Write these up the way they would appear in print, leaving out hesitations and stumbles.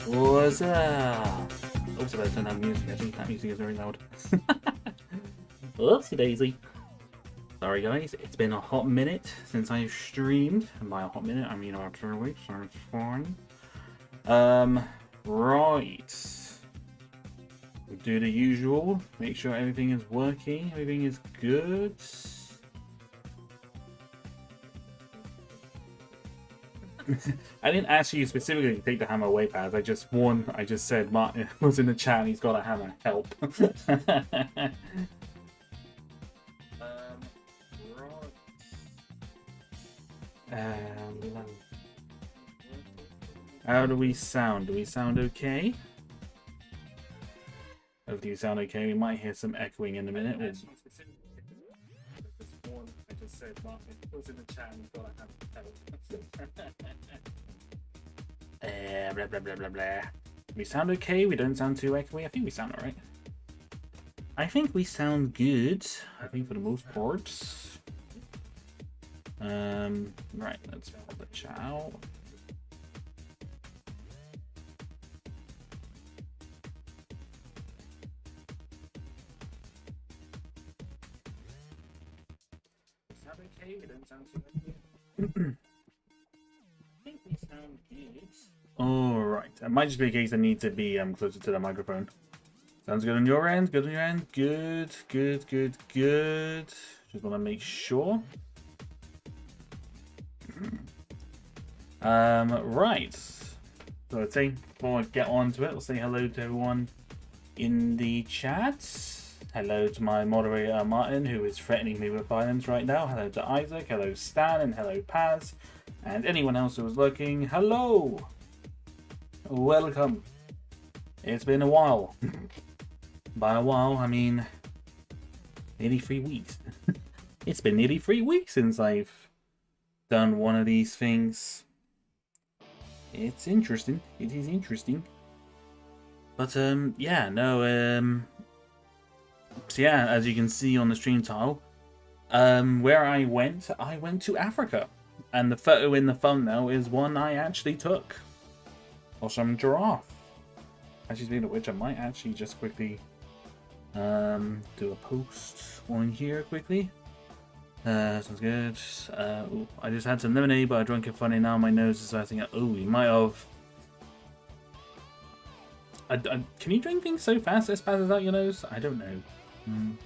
What's up? Oops, I better turn down the music. Actually, that music is very loud. Oopsie daisy. Sorry guys, it's been a hot minute since I've streamed. And by a hot minute, I mean about 2 weeks, so it's fine. Right. We'll do the usual. Make sure everything is working, everything is good. I didn't ask you specifically to take the hammer away, Paz. I just said Martin was in the chat and he's got a hammer. Help. Right. How do we sound? Do we sound okay? Hopefully you sound okay. We might hear some echoing in a minute. I just said Martin was in the chat and he's got a hammer. Help. Blah blah blah blah blah. We sound okay. We don't sound too echoey. I think we sound alright. I think we sound good. I think for the most part. Right. Let's pop the chat out. Sound okay. We don't sound too echoey. I think we sound good. Alright, it might just be a case I need to be closer to the microphone. Sounds good on your end, good on your end, good, good, good, good. Just want to make sure. Right. So I'd say before I get on to it, we'll say hello to everyone in the chat. Hello to my moderator Martin, who is threatening me with violence right now. Hello to Isaac, hello Stan, and hello Paz. And anyone else who is looking, hello! Welcome. It's been a while. By a while, I mean nearly 3 weeks. It's been nearly 3 weeks since I've done one of these things. It's interesting. It is interesting. But yeah, no, so yeah, as you can see on the stream tile, where I went to Africa. And the photo in the thumbnail is one I actually took. Or some giraffe. Actually, speaking of which, I might actually just quickly do a post on here quickly. Sounds good. Ooh, I just had some lemonade, but I drank it funny. Now my nose is acting up. Oh, you might have. Can you drink things so fast that it spazzes out your nose? I don't know. I'm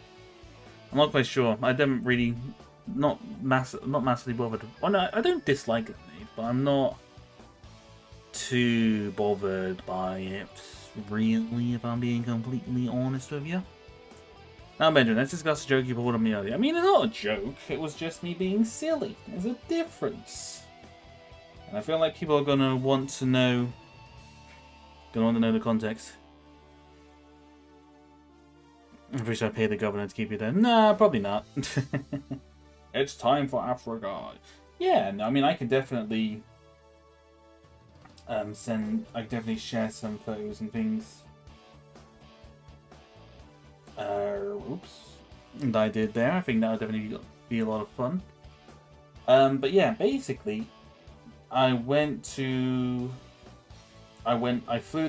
not quite sure. I don't really. Not massively bothered. Well, no, I don't dislike lemonade, but I'm not too bothered by it, really, if I'm being completely honest with you. Now, Benjamin, let's discuss the joke you pulled on me earlier. I mean, it's not a joke, it was just me being silly. There's a difference. And I feel like people are gonna want to know the context. I'm pretty sure I pay the governor to keep you there. Nah, probably not. It's time for Africa. Yeah, no, I mean, I can definitely I can definitely share some photos and things. Oops. And I did there. I think that would definitely be a lot of fun. But yeah, basically, I flew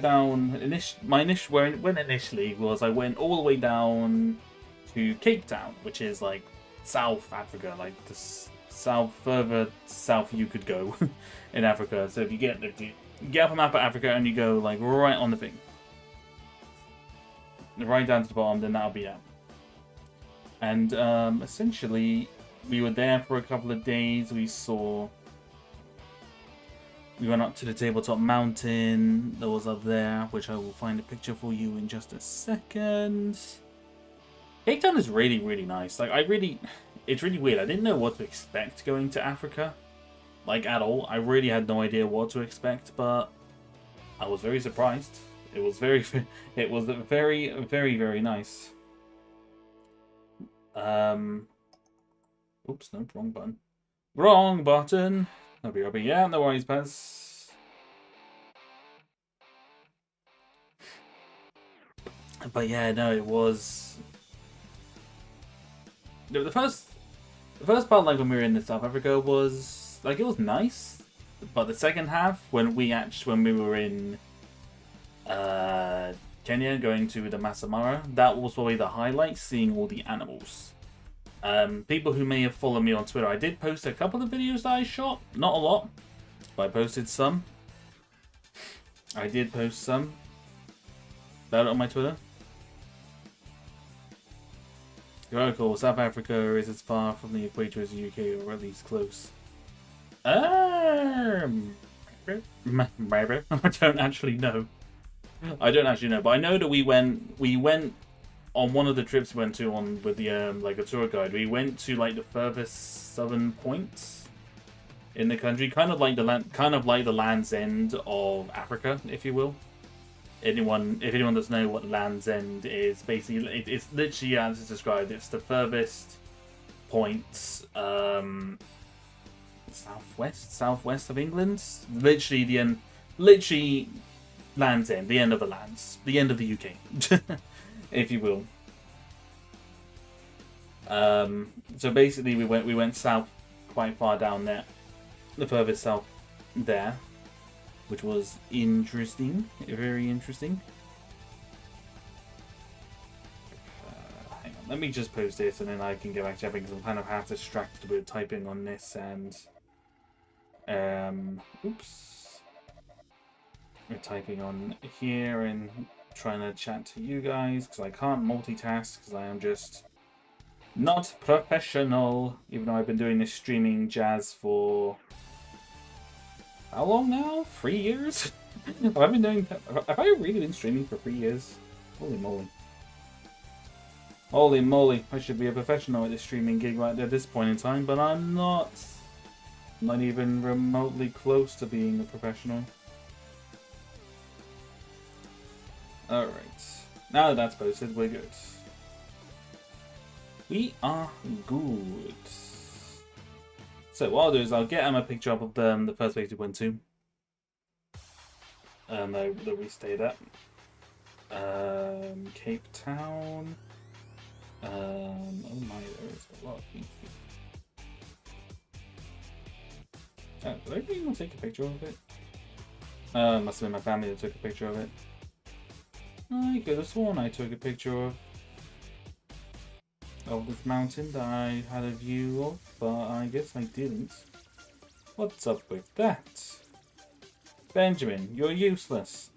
down. Where I went initially was I went all the way down to Cape Town, which is like South Africa, like the further south you could go in Africa. So if you get up a map of Africa and you go like right on the thing, right down to the bottom, then that'll be it. And essentially, we were there for a couple of days. We went up to the tabletop mountain that was up there, which I will find a picture for you in just a second. Cape Town is really, really nice. Like, it's really weird. I didn't know what to expect going to Africa, like, at all. I really had no idea what to expect, but I was very surprised. It was very, very, very nice. Oops, no, wrong button. Wrong button. I'll be right. Yeah, no worries, Paz. But yeah, no, it was. No, the first part, like when we were in South Africa, was like it was nice, but the second half, when we were in Kenya, going to the Masamara. That was probably the highlight, seeing all the animals. People who may have followed me on Twitter, I did post a couple of videos that I shot. Not a lot, but I posted some. I did post some. About it on my Twitter. Very cool. South Africa is as far from the equator as the UK, or at least close. Maybe. I don't actually know. But I know that we went on one of the trips we went to on with the like a tour guide. We went to like the furthest southern points in the country, kind of like the Land's End of Africa, if you will. If anyone doesn't know what Land's End is, basically it's literally as it's described. It's the furthest points, southwest of England. Literally the end. Literally Land's End, the end of the lands, the end of the UK, if you will. So basically, we went south, quite far down there, the furthest south there, which was interesting, very interesting. Hang on, let me just post this and then I can get back to everything because I'm kind of half distracted with typing on this and oops, we're typing on here and trying to chat to you guys because I can't multitask because I am just not professional, even though I've been doing this streaming jazz for how long now? 3 years? Have I really been streaming for 3 years? Holy moly. Holy moly. I should be a professional at this streaming gig right at this point in time, but I'm not. Not even remotely close to being a professional. Alright. Now that that's posted, we're good. We are good. So what I'll do is I'll get him a picture of the first place we went to. That we stayed at. Cape Town. Oh my, there's a lot of things. Did I really even take a picture of it? Must have been my family that took a picture of it. I could have sworn I took a picture of this mountain that I had a view of, but I guess I didn't. What's up with that? Benjamin, you're useless.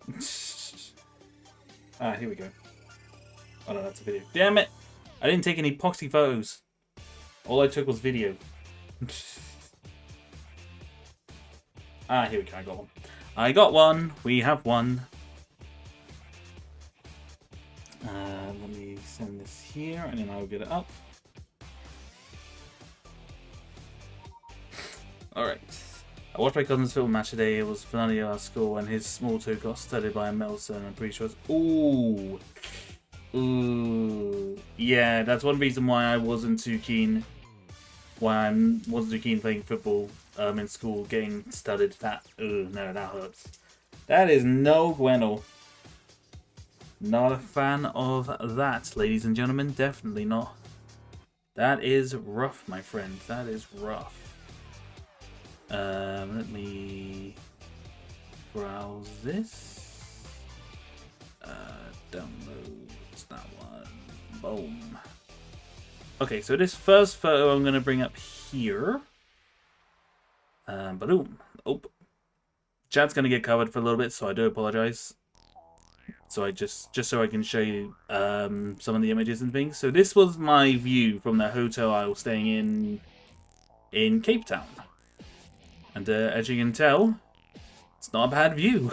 Here we go. Oh no, that's a video. Damn it! I didn't take any poxy photos. All I took was video. Here we go, I got one. I got one! We have one. Let me send this here and then I'll get it up. Alright. I watched my cousin's football match today. It was finale of our school and his small toe got studded by a metal son. I'm pretty sure it's... Ooh! Ooh. Yeah, that's one reason why I wasn't too keen. Why I wasn't too keen playing football in school, getting studded. That... Ooh, no, that hurts. That is no bueno. Not a fan of that, ladies and gentlemen. Definitely not. That is rough, my friend. That is rough. Let me browse this. Download that one. Boom. Okay, so this first photo I'm going to bring up here. Boom. Oh. Chat's going to get covered for a little bit, so I do apologize. So I just so I can show you some of the images and things. So this was my view from the hotel I was staying in Cape Town. And as you can tell, it's not a bad view.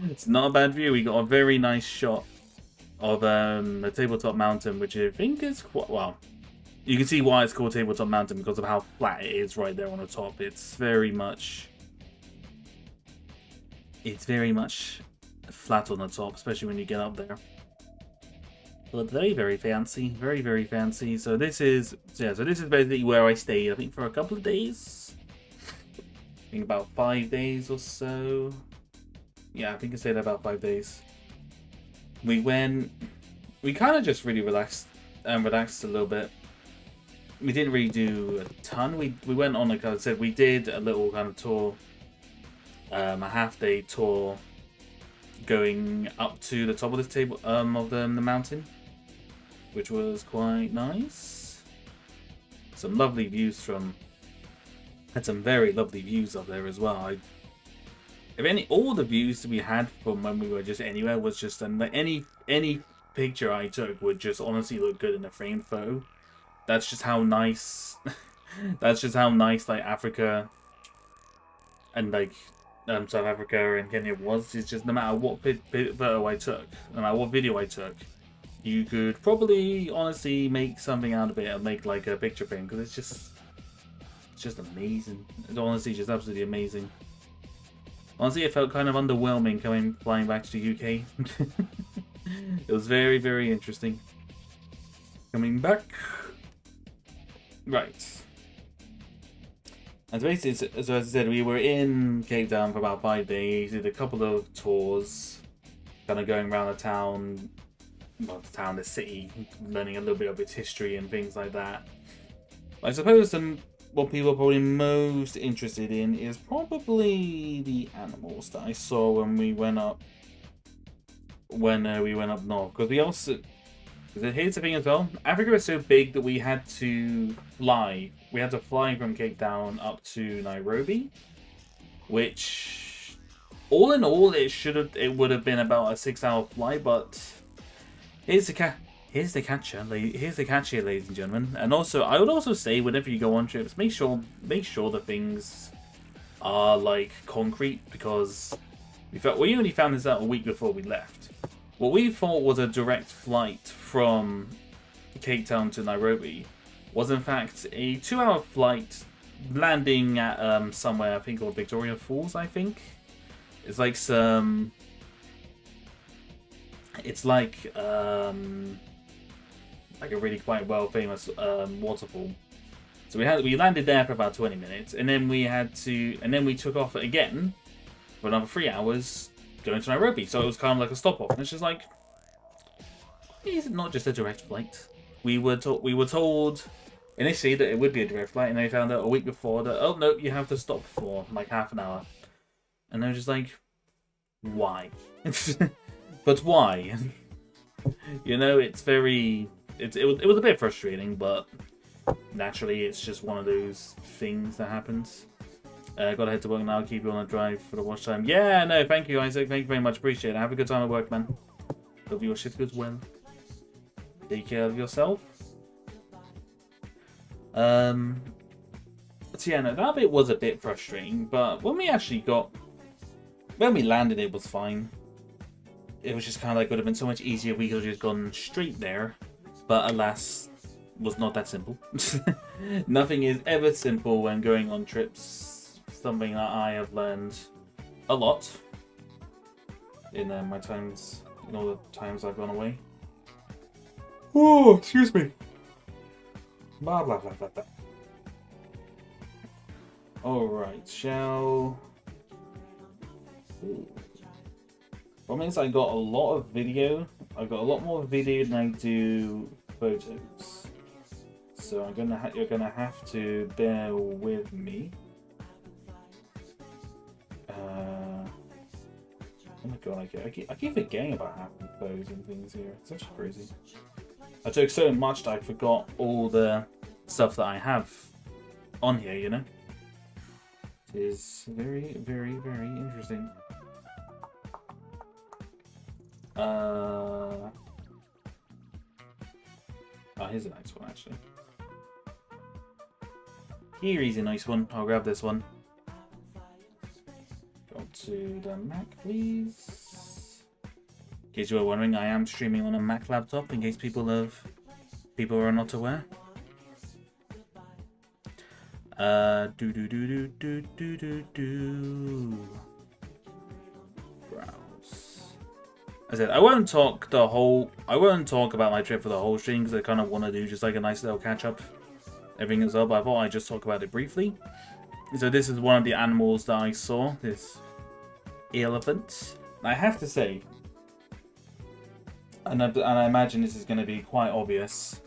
It's not a bad view. We got a very nice shot of the Tabletop Mountain, which I think is quite well. You can see why it's called Tabletop Mountain because of how flat it is right there on the top. It's very much flat on the top, especially when you get up there. But very, very fancy. Very, very fancy. So this is basically where I stayed, I think, for a couple of days. I think about 5 days or so. Yeah, I think I stayed there about 5 days. We kind of just really relaxed a little bit. We didn't really do a ton. We went on, like I said, we did a little kind of tour, a half-day tour going up to the top of this table of the mountain, which was quite nice. Some lovely views from. Had some very lovely views up there as well. All the views that we had from when we were just anywhere was just any picture I took would just honestly look good in a framed photo. That's just how nice. That's just how nice like Africa and like South Africa and Kenya was. It's just no matter what photo I took, no matter what video I took, you could probably honestly make something out of it and make like a picture frame because it's just amazing. It's honestly just absolutely amazing. Honestly, it felt kind of underwhelming flying back to the UK. It was very, very interesting. Coming back. Right. And basically, as I said, we were in Cape Town for about 5 days, did a couple of tours, kind of going around the town, well, the city, learning a little bit of its history and things like that. I suppose what people are probably most interested in is probably the animals that I saw when we went up north. Because we also, here's the thing as well, Africa is so big that we had to fly. We had to fly from Cape Town up to Nairobi, which all in all it would have been about a 6-hour flight. But here's the catch here, ladies and gentlemen. And also, I would also say whenever you go on trips, make sure the things are like concrete, because we only found this out a week before we left. What we thought was a direct flight from Cape Town to Nairobi was in fact a 2-hour flight landing at somewhere I think called Victoria Falls. I think it's like like a really quite well famous waterfall. So we landed there for about 20 minutes, and then we took off again for another 3 hours going to Nairobi. So it was kind of like a stop off, and it's just like, is it not just a direct flight? We were told initially that it would be a direct flight, and they found out a week before that, oh no, you have to stop for like half an hour. And they were just like, why? But why? You know, it was a bit frustrating, but naturally it's just one of those things that happens. Gotta head to work now, keep you on the drive for the watch time. Yeah, no, thank you, Isaac. Thank you very much. Appreciate it. Have a good time at work, man. Hope your shit goes well. Take care of yourself. So yeah, no, that bit was a bit frustrating, but when we landed, it was fine. It was just kind of like, would have been so much easier if we could have just gone straight there. But alas, was not that simple. Nothing is ever simple when going on trips. Something that I have learned a lot in my times, in all the times I've gone away. Oh, excuse me. Blah blah blah blah blah. All right, shall. Ooh. What means I got a lot of video. I got a lot more video than I do photos. So you're gonna have to bear with me. Oh my god, I keep forgetting about having photos and things here. It's such crazy. I took so much that I forgot all the stuff that I have on here, you know? It is very, very, very interesting. Oh, here's a nice one, actually. Here's a nice one. I'll grab this one. Go to the Mac, please. In case you were wondering, I am streaming on a Mac laptop, in case people are not aware. Browse. I said I won't talk about my trip for the whole stream because I kind of want to do just like a nice little catch up, everything as well. But I thought I'd just talk about it briefly. So this is one of the animals that I saw. This elephant. I have to say, and I imagine this is going to be quite obvious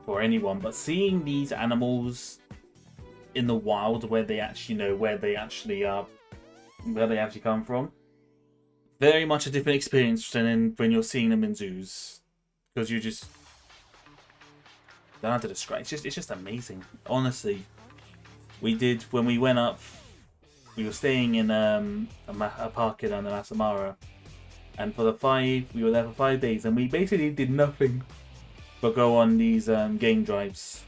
for anyone, but seeing these animals in the wild, where they actually come from, very much a different experience than when you're seeing them in zoos, because you just don't have to describe. It's just amazing. Honestly, we did when we went up. We were staying in a park in Masamara, and for we were there for 5 days, and we basically did nothing but go on these game drives,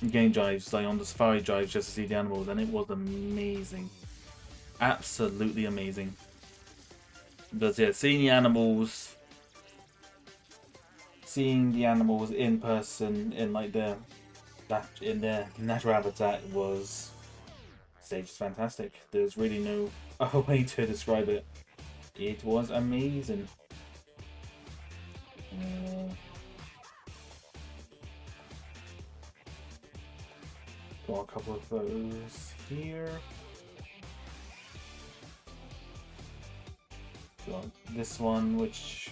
like on the safari drives, just to see the animals, and it was amazing, absolutely amazing. Because yeah, seeing the animals in person in like their natural habitat was just fantastic. There's really no other way to describe it. It was amazing. Got a couple of photos here. Got this one, which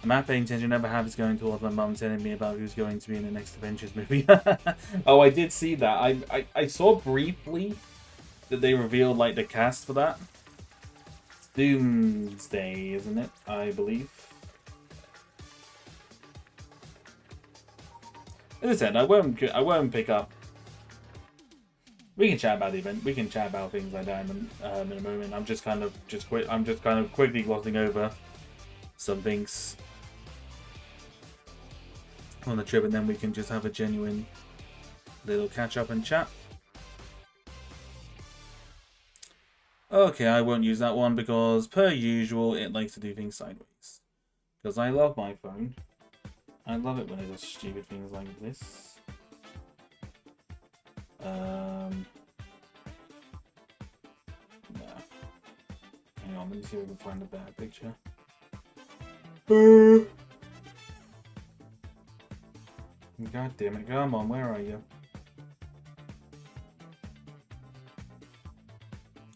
map intention I never have is going towards my mum telling me about who's going to be in the next Avengers movie. Oh, I did see that. I saw briefly that they revealed like the cast for that. It's Doomsday, isn't it? I believe. As I said, I won't pick up. We can chat about the event. We can chat about things like that in a moment. I'm just kind of quickly glossing over some things on the trip, and then we can just have a genuine little catch up and chat. Okay, I won't use that one because, per usual, it likes to do things sideways. Because I love my phone. I love it when it does stupid things like this. Yeah. Hang on, let me see if we can find a better picture. God damn it, come on, where are you?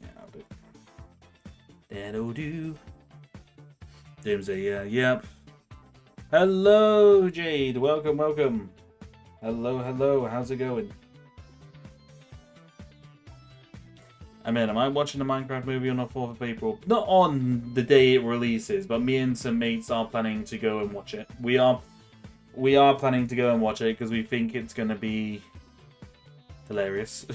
Yeah, I'll do. That'll do. Doomsday, yeah, yep. Hello, Jade, welcome, welcome. Hello, how's it going? I mean, am I watching the Minecraft movie on the 4th of April? Not on the day it releases, but me and some mates are planning to go and watch it. We are planning to go and watch it because we think it's going to be hilarious.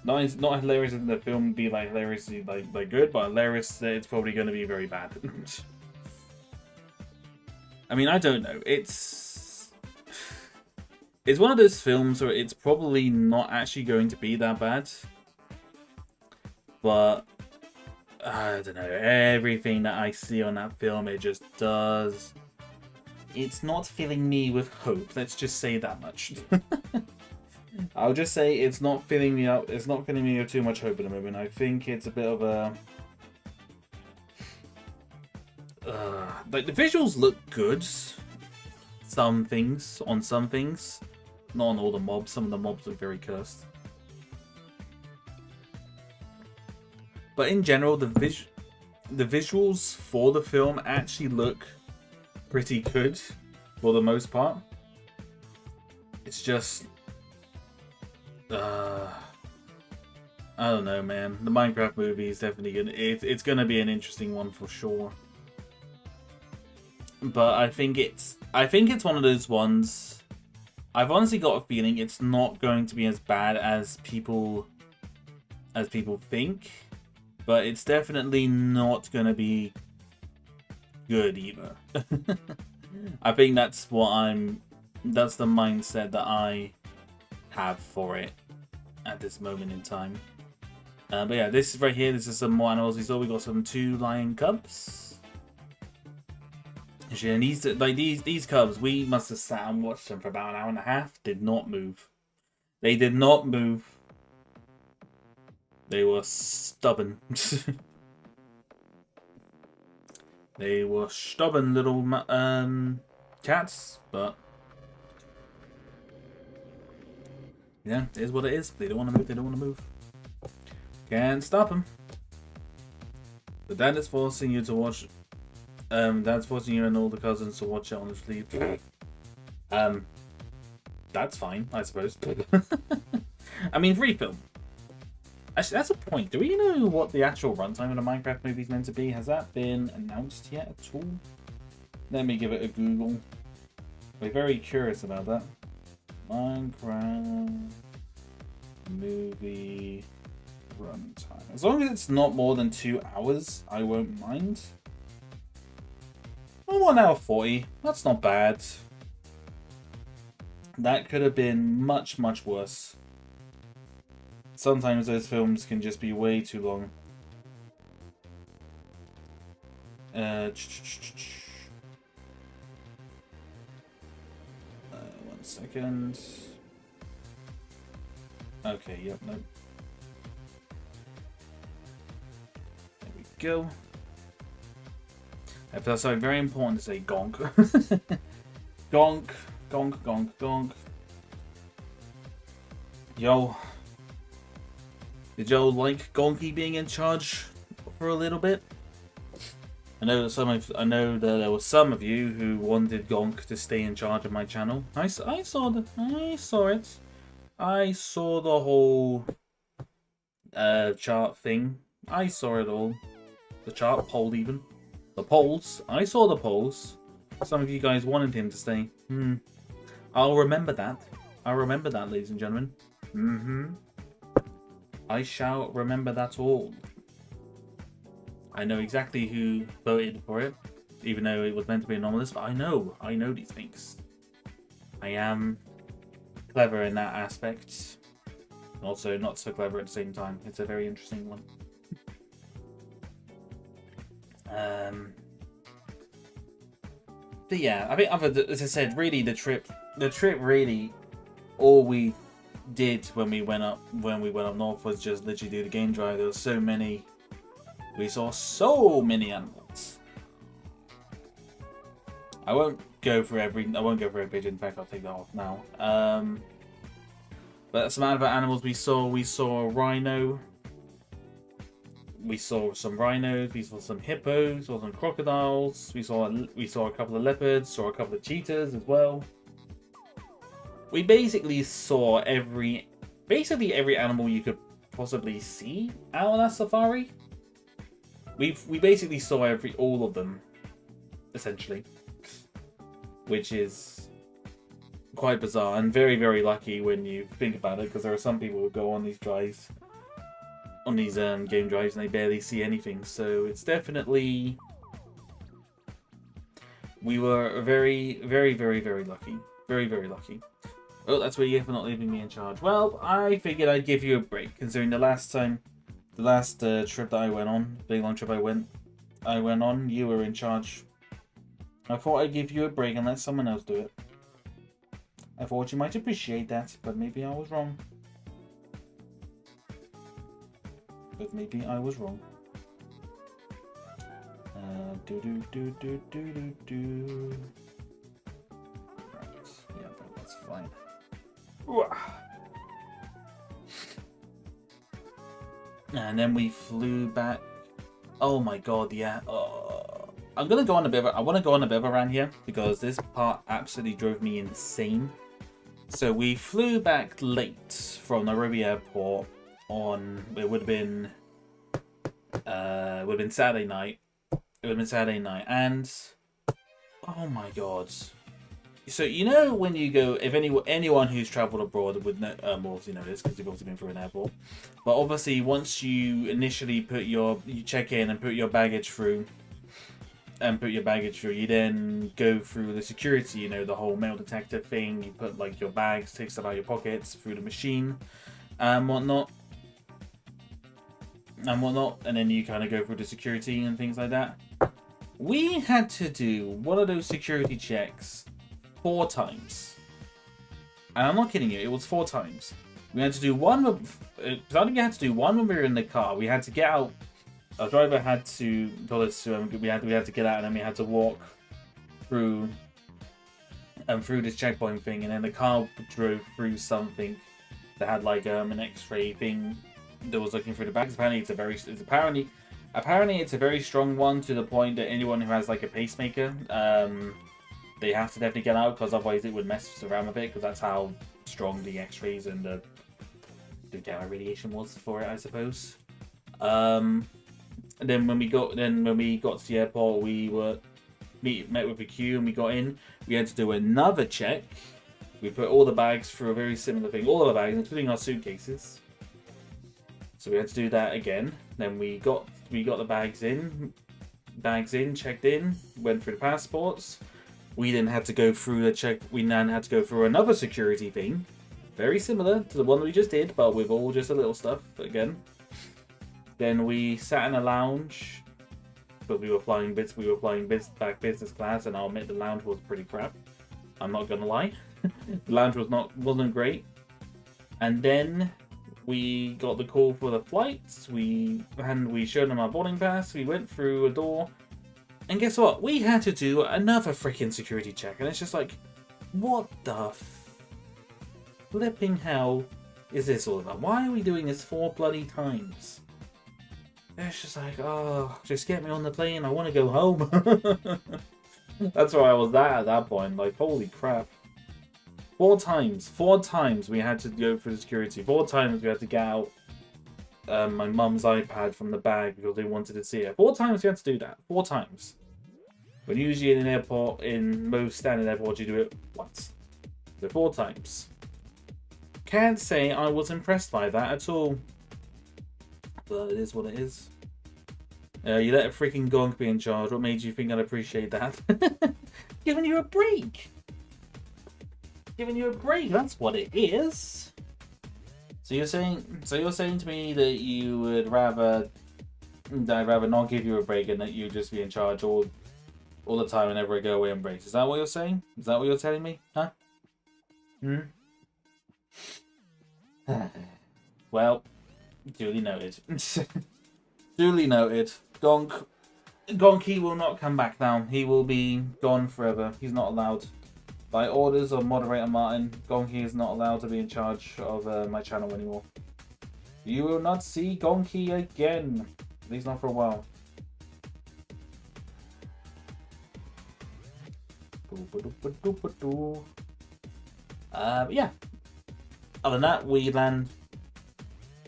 not hilarious in the film be like hilariously like good, but hilarious that it's probably going to be very bad. I mean, I don't know. It's one of those films where it's probably not actually going to be that bad. But I don't know, everything that I see on that film, it just does. It's not filling me with hope. Let's just say that much. I'll just say it's not filling me up. It's not filling me with too much hope at the moment. I think it's a bit of a like the visuals look good. Some things, not on all the mobs. Some of the mobs look very cursed. But in general, the visuals for the film actually look pretty good for the most part. It's just, I don't know, man. The Minecraft movie is definitely gonna. It's gonna be an interesting one for sure. But I think it's one of those ones. I've honestly got a feeling it's not going to be as bad as people think. But it's definitely not going to be good either. I think that's the mindset that I have for it at this moment in time. But yeah, this right here, this is some more animals we saw. We got some 2 lion cubs. And these cubs, we must have sat and watched them for about an hour and a half. Did not move. They did not move. They were stubborn. They were stubborn little cats, but yeah, it is what it is. They don't want to move. They don't want to move. Can't stop them. But Dad is forcing you to watch. Dad's forcing you and all the cousins to watch it on the sleep. That's fine, I suppose. I mean, free film. Actually, that's a point. Do we know what the actual runtime of the Minecraft movie is meant to be? Has that been announced yet at all? Let me give it a Google. We're very curious about that. Minecraft movie runtime. As long as it's not more than 2 hours, I won't mind. Oh, 1 hour 40. That's not bad. That could have been much, much worse. Sometimes those films can just be way too long. 1 second. Okay, yep, no. There we go. That's something very important to say, gonk. Gonk, gonk, gonk, gonk. Yo. Did y'all like Gonky being in charge for a little bit? I know that there were some of you who wanted Gonk to stay in charge of my channel. I saw it. I saw the whole chart thing. I saw it all. The chart poll even. The polls. I saw the polls. Some of you guys wanted him to stay. I'll remember that. I'll remember that, ladies and gentlemen. I shall remember that all. I know exactly who voted for it, even though it was meant to be anomalous, but I know these things. I am clever in that aspect. Also not so clever at the same time. It's a very interesting one. But yeah, I think as I said, really the trip really, all we did when we went up north was just literally do the game drive. There were so many. We saw so many animals. I won't go for every page. In fact, I'll take that off now. But some other animals we saw a rhino. We saw some rhinos. We saw some hippos. Saw some crocodiles. We saw a couple of leopards. Saw a couple of cheetahs as well. We basically saw every animal you could possibly see out on that safari. We basically saw all of them, essentially, which is quite bizarre and very, very lucky when you think about it, because there are some people who go on these drives, on these game drives, and they barely see anything. So it's definitely, we were very, very, very, very lucky, very, very lucky. Oh, that's what you get for not leaving me in charge. Well, I figured I'd give you a break, considering the last trip that I went on, big long trip I went on, you were in charge. I thought I'd give you a break and let someone else do it. I thought you might appreciate that, but maybe I was wrong. Right, yeah, that's fine. And then we flew back. Oh my god, yeah. I want to go on a bit of a rant here, because this part absolutely drove me insane. So we flew back late from Nairobi Airport on, it would have been Saturday night. And oh my god. So you know when you go, if anyone who's travelled abroad would know, obviously know this because you've obviously been through an airport. But obviously once you initially you check in and put your baggage through, you then go through the security, you know, the whole metal detector thing. You put like your bags, take stuff out of your pockets through the machine, and whatnot, and then you kind of go through the security and things like that. We had to do one of those security checks 4 times. And I'm not kidding you, it was 4 times. We had to do one. I think we had to do one when we were in the car. We had to get out. Our driver had to told us to. We had to get out, and then we had to walk through this checkpoint thing, and then the car drove through something that had like an X-ray thing that was looking through the bags. Apparently, it's a very strong one, to the point that anyone who has like a pacemaker, they have to definitely get out, because otherwise it would mess around a bit, because that's how strong the X-rays and the the gamma radiation was for it, I suppose. And then when we got to the airport, we met with a queue and we got in. We had to do another check. We put all the bags through a very similar thing, all of the bags, including our suitcases. So we had to do that again. Then we got the bags in, checked in, went through the passports. We then had to go through the check. We then had to go through another security thing, very similar to the one we just did, but with all just a little stuff again. Then we sat in a lounge, but we were flying back business class, and I'll admit the lounge was pretty crap. I'm not gonna lie, the lounge wasn't great. And then we got the call for the flights. We showed them our boarding pass. We went through a door. And guess what? We had to do another freaking security check. And it's just like, what the flipping hell is this all about? Why are we doing this 4 bloody times? It's just like, oh, just get me on the plane. I want to go home. That's where I was at that point. Like, holy crap. 4 times we had to go through the security. 4 times we had to get out my mum's iPad from the bag because they wanted to see it. 4 times we had to do that. 4 times. But usually in an airport, in most standard airports, you do it once. So 4 times. Can't say I was impressed by that at all. But it is what it is. You let a freaking gonk be in charge. What made you think I'd appreciate that? Giving you a break. Giving you a break. That's what it is. So you're saying to me that you would rather not give you a break and that you just be in charge all the time and never go away on breaks. Is that what you're saying? Is that what you're telling me? Huh? Well, duly noted. Duly noted. Gonky will not come back now. He will be gone forever. He's not allowed. By orders of moderator Martin, Gonky is not allowed to be in charge of my channel anymore. You will not see Gonky again. At least not for a while. Yeah. Other than that, we land.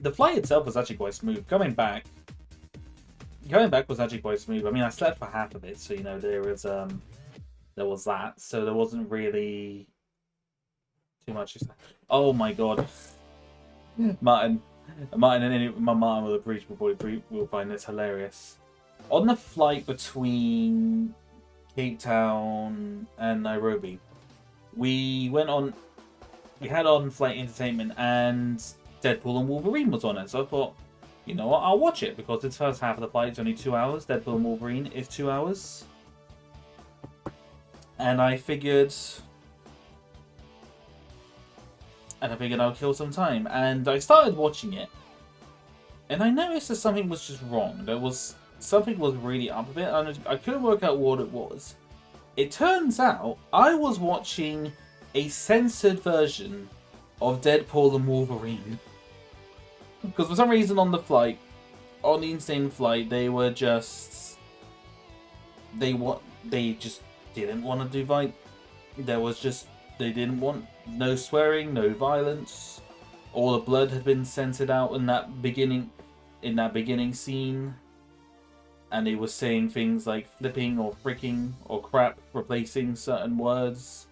The flight itself was actually quite smooth. Coming back was actually quite smooth. I mean, I slept for half of it, so you know there was that. So there wasn't really too much. Oh my god, Martin, and my Martin will appreciate. Will find this hilarious. On the flight between Cape Town and Nairobi, we had on flight entertainment, and Deadpool and Wolverine was on it. So I thought, you know what, I'll watch it because its first half of the flight is only 2 hours. Deadpool and Wolverine is 2 hours. And I figured I'll kill some time. And I started watching it. And I noticed that something was just wrong. Something was really up a bit. And I couldn't work out what it was. It turns out I was watching a censored version of Deadpool and Wolverine. Because for some reason on the insane flight, they just didn't want to do they didn't want no swearing, no violence. All the blood had been censored out in that beginning scene. And they were saying things like flipping or fricking or crap, replacing certain words.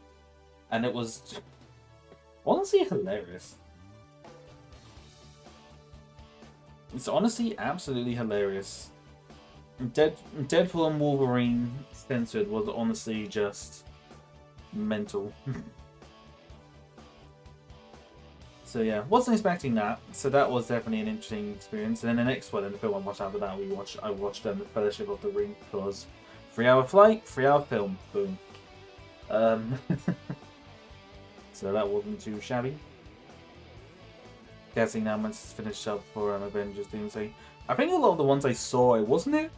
And it was honestly hilarious. It's honestly absolutely hilarious. Deadpool and Wolverine censored was honestly just mental. So yeah, wasn't expecting that. So that was definitely an interesting experience. And then the next one in the film I watched after that, I watched The Fellowship of the Ring, because 3-hour flight, 3-hour film, boom. So that wasn't too shabby. Guessing now once it's finished up for Avengers Doomsday. I think a lot of the ones I saw, wasn't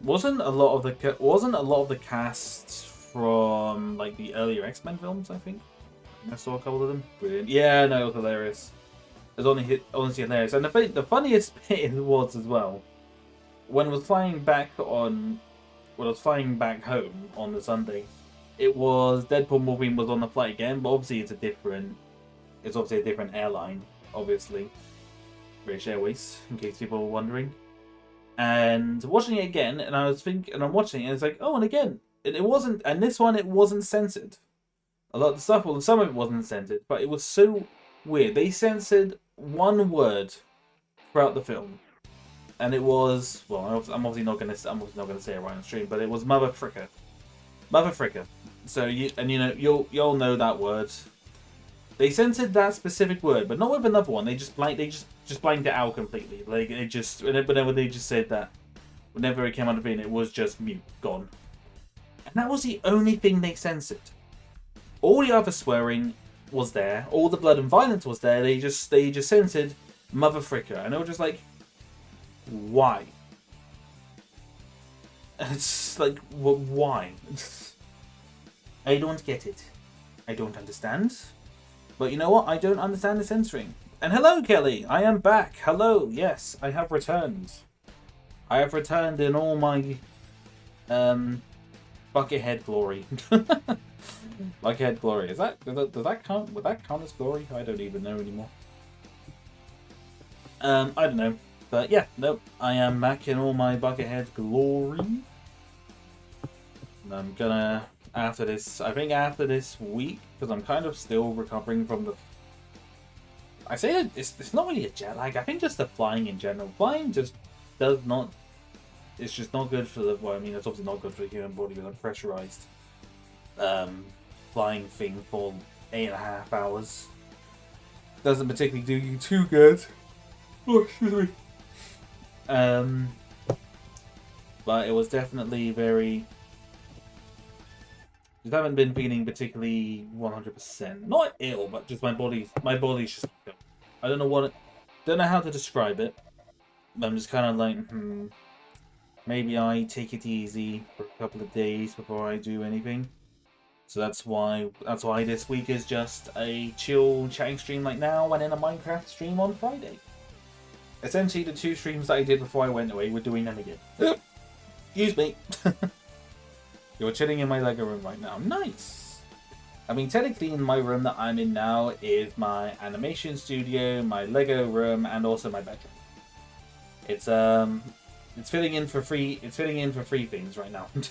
a lot of the cast from like the earlier X-Men films. I think I saw a couple of them. Brilliant. Yeah, no, it was hilarious. It was honestly hilarious. And the funniest bit was as well when I was flying back home on the Sunday. It was Deadpool Wolverine was on the flight again, but obviously it's obviously a different airline. obviously. British Airways, in case people were wondering. And watching it again, and I was thinking, and I'm watching it, and it's like, oh, and again, it wasn't, and this one, it wasn't censored. A lot of the stuff, well, some of it wasn't censored, but it was so weird. They censored one word throughout the film, and it was, well, I'm obviously not gonna say it right on stream, but it was mother fricker. Mother fricker. So you'll know that word. They censored that specific word, but not with another one. They just blanked it out completely. Like it just whenever they just said that, whenever it came out of it, it was just mute, gone. And that was the only thing they censored. All the other swearing was there. All the blood and violence was there. They just censored mother fricker, and they were just like, why? It's like, why? I don't get it. I don't understand. But you know what? I don't understand the censoring. And hello, Kelly! I am back! Hello! Yes, I have returned. I have returned in all my Buckethead glory. Buckethead glory. Does that count? Would that count as glory? I don't even know anymore. I don't know. But yeah, nope. I am back in all my Buckethead glory. And I'm gonna, after this week, because I'm kind of still recovering from the... I say that it's not really a jet lag. I think just the flying in general. Flying just does not... It's just not good for the... Well, I mean, it's obviously not good for the human body with a pressurized flying thing for 8.5 hours. Doesn't particularly do you too good. Oh, excuse me. But it was definitely very... Just haven't been feeling particularly 100%. Not ill, but just my body's just... I don't know how to describe it. I'm just kind of like, maybe I take it easy for a couple of days before I do anything. So that's why this week is just a chill chatting stream like now, and then a Minecraft stream on Friday. Essentially, the 2 streams that I did before I went away, we're doing them again. Excuse me. You're chilling in my Lego room right now. Nice! I mean, technically in my room that I'm in now is my animation studio, my Lego room, and also my bedroom. It's filling in for free things right now. In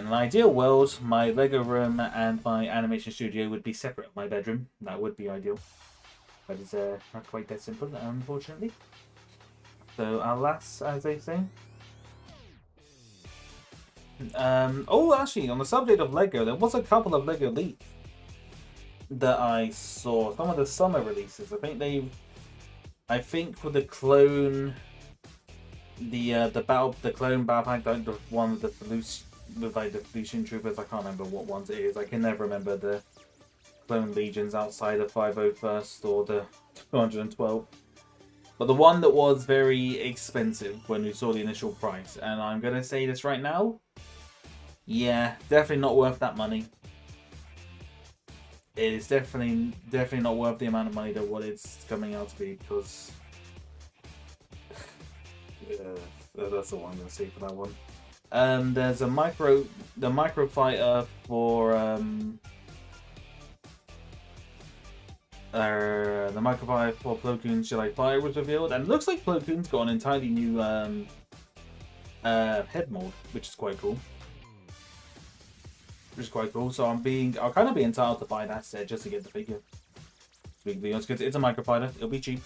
an ideal world, my Lego room and my animation studio would be separate from my bedroom. That would be ideal. But it's not quite that simple, unfortunately. So, alas, as they say. Oh, actually, on the subject of Lego, there was a couple of Lego leaks that I saw. Some of the summer releases. I think for the clone, the clone battle pack, the one with the Felucian troopers. I can't remember what ones it is. I can never remember the clone legions outside of 501st or the 212. But the one that was very expensive when we saw the initial price, and I'm gonna say this right now. Yeah, definitely not worth that money. It is definitely not worth the amount of money that what it's coming out to be, because that's all I'm gonna say for that one. There's a micro fighter for the micro fighter for Plo Koon's Jedi Fighter was revealed, and it looks like Plo Koon's got an entirely new head mold, which is quite cool. So I'll kind of be entitled to buy that set just to get the figure. Because it's a micro fighter, it'll be cheap.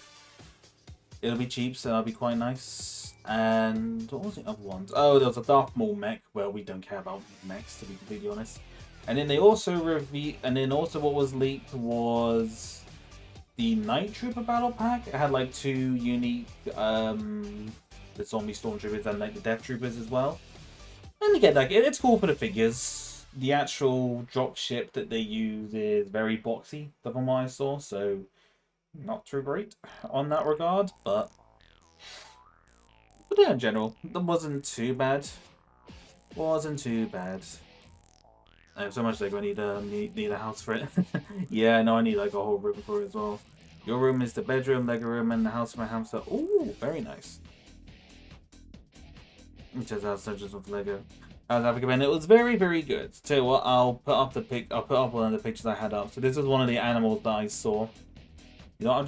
So that'll be quite nice. And what was the other ones? Oh, there was a Darth Maul mech. Well, we don't care about mechs, to be completely honest. And then they also what was leaked was the Night Trooper battle pack. It had like 2 unique the zombie stormtroopers and like the Death Troopers as well. And again, like it's cool for the figures. The actual drop ship that they use is very boxy, from what I saw, so not too great on that regard, but yeah, in general, that wasn't too bad. I have so much Lego, I need a house for it. Yeah, no, I need like a whole room for it as well. Your room is the bedroom, Lego room, and the house for my hamster. Ooh, very nice. Which has subjects of Lego. It was very, very good. Tell you what, I'll put up one of the pictures I had up. So this is one of the animals that I saw. You know, I'll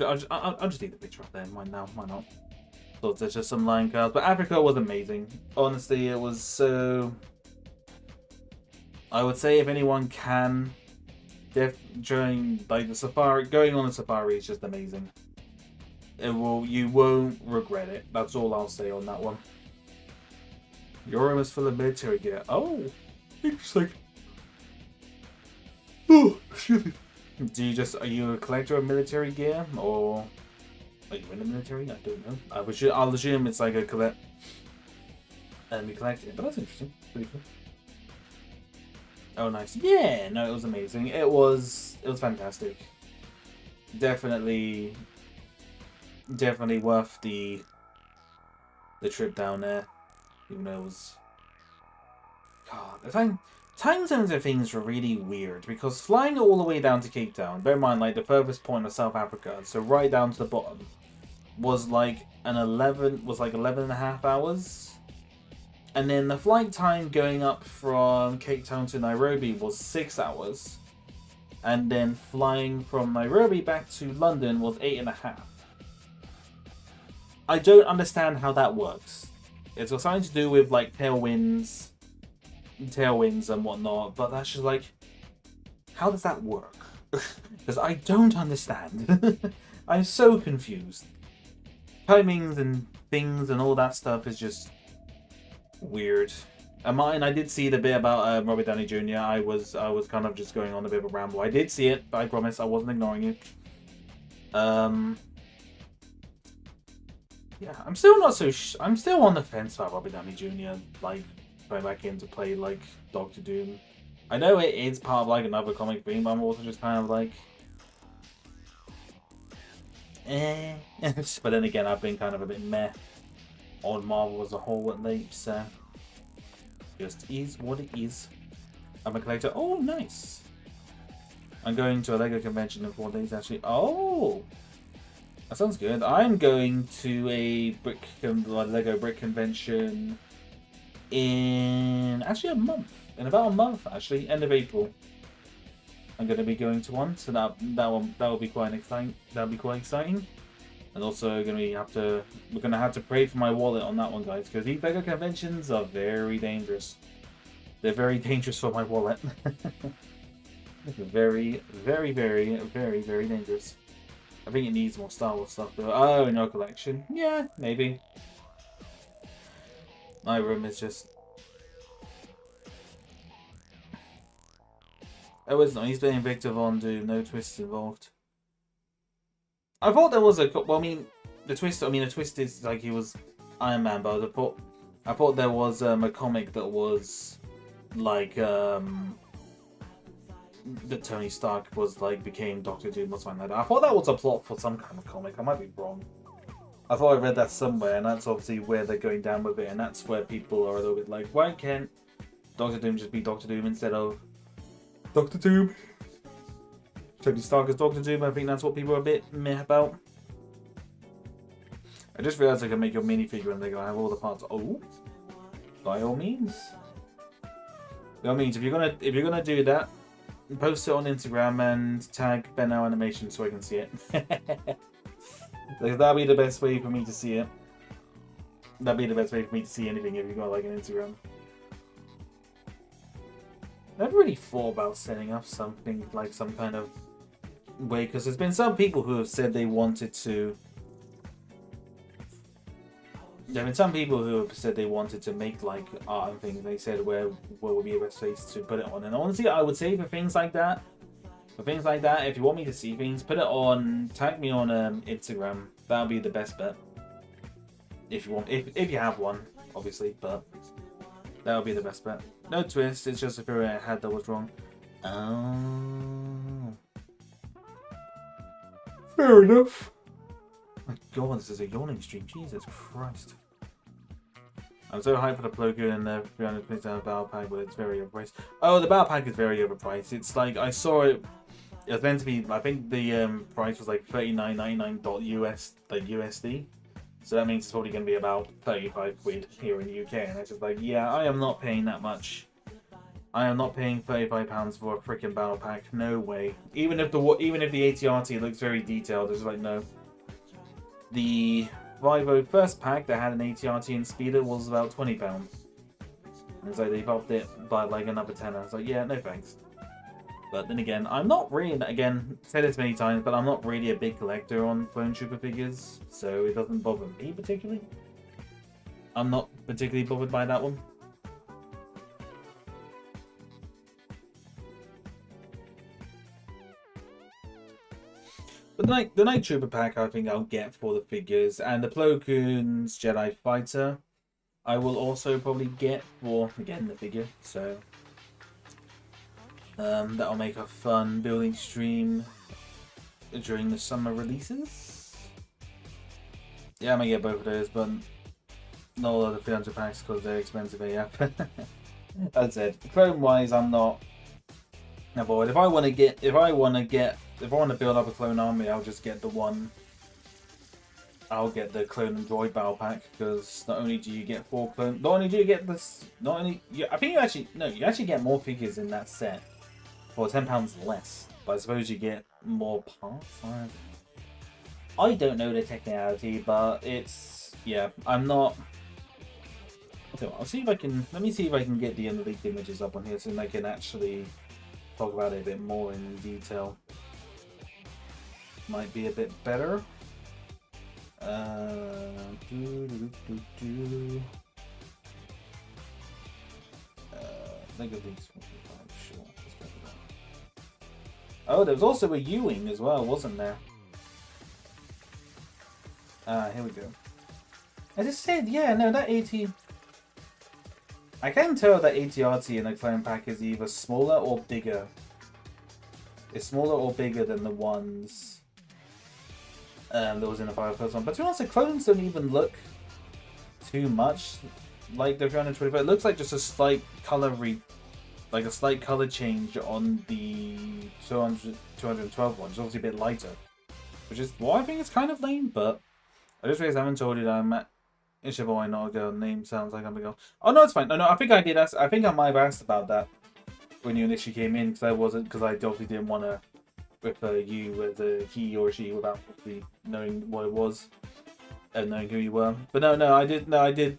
just leave the picture up there. Why now? Why not? So there's just some line cards. But Africa was amazing. Honestly, it was so... I would say if anyone can... during like the safari, going on a safari is just amazing. You won't regret it. That's all I'll say on that one. Your room is full of military gear. Oh, interesting. Oh, excuse me. Are you a collector of military gear, or are you in the military? I don't know. I'll assume it's like a collect, and we collect it. But that's interesting. Pretty cool. Oh, nice. Yeah, no, it was amazing. It was fantastic. Definitely worth the trip down there. Even though it was... God, the time zones and things were really weird, because flying all the way down to Cape Town, bear in mind, like, the furthest point of South Africa, so right down to the bottom, was like 11 and a half hours. And then the flight time going up from Cape Town to Nairobi was 6 hours. And then flying from Nairobi back to London was 8.5. I don't understand how that works. It's got something to do with like tailwinds and whatnot, but that's just like, how does that work? Because I don't understand. I'm so confused. Timings and things and all that stuff is just weird. And Martin, I did see the bit about Robert Downey Jr. I was kind of just going on a bit of a ramble. I did see it, but I promise I wasn't ignoring you. Yeah, I'm still not so. I'm still on the fence about Robert Downey Jr. like going back in to play like Doctor Doom. I know it is part of like another comic theme, but I'm also just kind of like, eh. But then again, I've been kind of a bit meh on Marvel as a whole at late, so just is what it is. I'm a collector. Oh, nice. I'm going to a LEGO convention in 4 days, actually. Oh, that sounds good. I'm going to a LEGO brick convention in actually a month. In about a month, actually, end of April. I'm going to be going to one, so that will be quite exciting. That'll be quite exciting. And also we're gonna have to pray for my wallet on that one, guys, because these LEGO conventions are very dangerous. They're very dangerous for my wallet. Very, very, very, very, very dangerous. I think it needs more Star Wars stuff though. Oh, no collection. Yeah, maybe. My room is just... Oh, it's not. He's playing Victor Von Doom. No twists involved. I thought there was a... Well, I mean, the twist is like he was Iron Man, but I thought there was a comic that was like... that Tony Stark was like became Doctor Doom or something like that. I thought that was a plot for some kind of comic. I might be wrong. I thought I read that somewhere, and that's obviously where they're going down with it, and that's where people are a little bit like, why can't Doctor Doom just be Doctor Doom instead of Doctor Doom? Tony Stark as Doctor Doom. I think that's what people are a bit meh about. I just realised I can make your minifigure and they're gonna have all the parts. Oh, by all means. By all means, if you're gonna do that, post it on Instagram and tag Benno Animation so I can see it. That'll be the best way for me to see it. That'd be the best way for me to see anything if you've got like an Instagram. I never really thought about setting up something like some kind of way, because there's been some people who have said they wanted to. There have been some people who have said they wanted to make like art and things. They said where would be the best place to put it on. And honestly, I would say for things like that, if you want me to see things, put it on. Tag me on Instagram. That'll be the best bet. If you want, if you have one, obviously, but that'll be the best bet. No twist. It's just a theory I had that was wrong. Oh, fair enough. My God, this is a yawning stream. Jesus Christ. I'm so hyped for the plugin and the 300 battle pack, but it's very overpriced. Oh, the battle pack is very overpriced. It's like, I saw it. It was meant to be, I think the price was like $39.99 like USD. So that means it's probably going to be about 35 quid here in the UK. And it's just like, yeah, I am not paying that much I am not paying £35 for a freaking battle pack. No way. Even if the ATRT looks very detailed, it's like no. The 5.0 first pack that had an ATRT and speeder was about £20. It's like they upped it by like another tenner. It's like, yeah, no thanks. But then again, I'm not really, again, said this many times, but I'm not really a big collector on Clone Trooper figures, so it doesn't bother me particularly. I'm not particularly bothered by that one. But the Night Trooper pack I think I'll get for the figures, and the Plo Koon's Jedi Fighter I will also probably get for, again, the figure, so that'll make a fun building stream during the summer releases. Yeah, I might get both of those, but not a lot of 300 packs because they're expensive AF. That's it. Clone wise, I'm not bothered. If I want to build up a clone army, I'll just get the one. I'll get the clone and droid battle pack, because not only do you get 4 clone, not only do you get this, not only I think you actually get more figures in that set for £10 less. But I suppose you get more parts. I don't know the technicality, but it's, yeah, I'm not. I'll see if I can. Let me see if I can get the leaked images up on here so I can actually talk about it a bit more in detail. Might be a bit better. Think of these. Sure. Let's go for that. Oh, there was also a Yeeee as well, wasn't there? Here we go. I just said, yeah, no, that AT. I can tell that ATRT in the clone pack is either smaller or bigger. It's smaller or bigger than the ones that was in the first one. But to be honest, the clones don't even look too much like the 325. It looks like just a slight color change on the 212 one. It's obviously a bit lighter, which is why I think it's kind of lame. But I just realized I haven't told you that I'm at. It's your boy, not a girl. Name sounds like I'm a girl. Oh no, it's fine. No, I think I did ask. I think I might have asked about that when you initially came in, because I obviously didn't want to refer you as a he or she without actually knowing what it was and knowing who you were. But no, I did. I think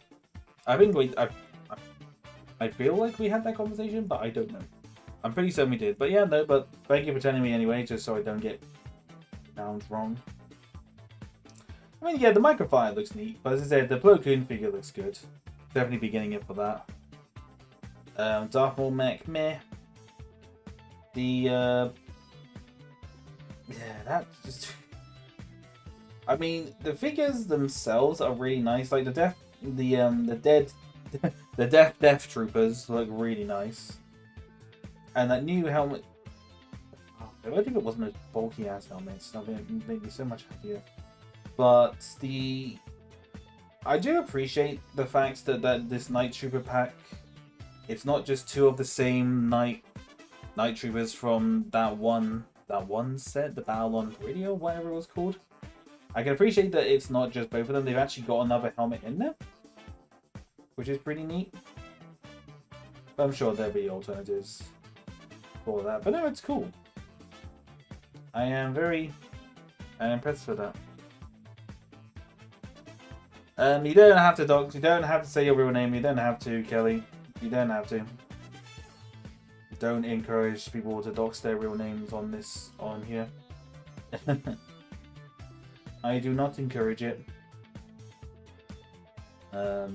I feel like we had that conversation, but I don't know. I'm pretty certain we did. But yeah, no. But thank you for telling me anyway, just so I don't get nouns wrong. I mean, yeah, the microfire looks neat, but as I said, the Plo Koon figure looks good. Definitely be getting it for that. Darth Maul mech, meh. Yeah, that just. I mean, the figures themselves are really nice. Like the Death Troopers look really nice, and that new helmet. Oh, I don't think it wasn't a bulky ass helmet. That made me so much happier. But I do appreciate the fact that this Night Trooper pack, it's not just 2 of the same Night Troopers from that one set, the Battle on Radio, whatever it was called. I can appreciate that it's not just both of them. They've actually got another helmet in there, which is pretty neat. But I'm sure there'll be alternatives for that. But no, it's cool. I am impressed with that. You don't have to dox. You don't have to say your real name. You don't have to, Kelly. You don't have to. Don't encourage people to dox their real names on here. I do not encourage it. What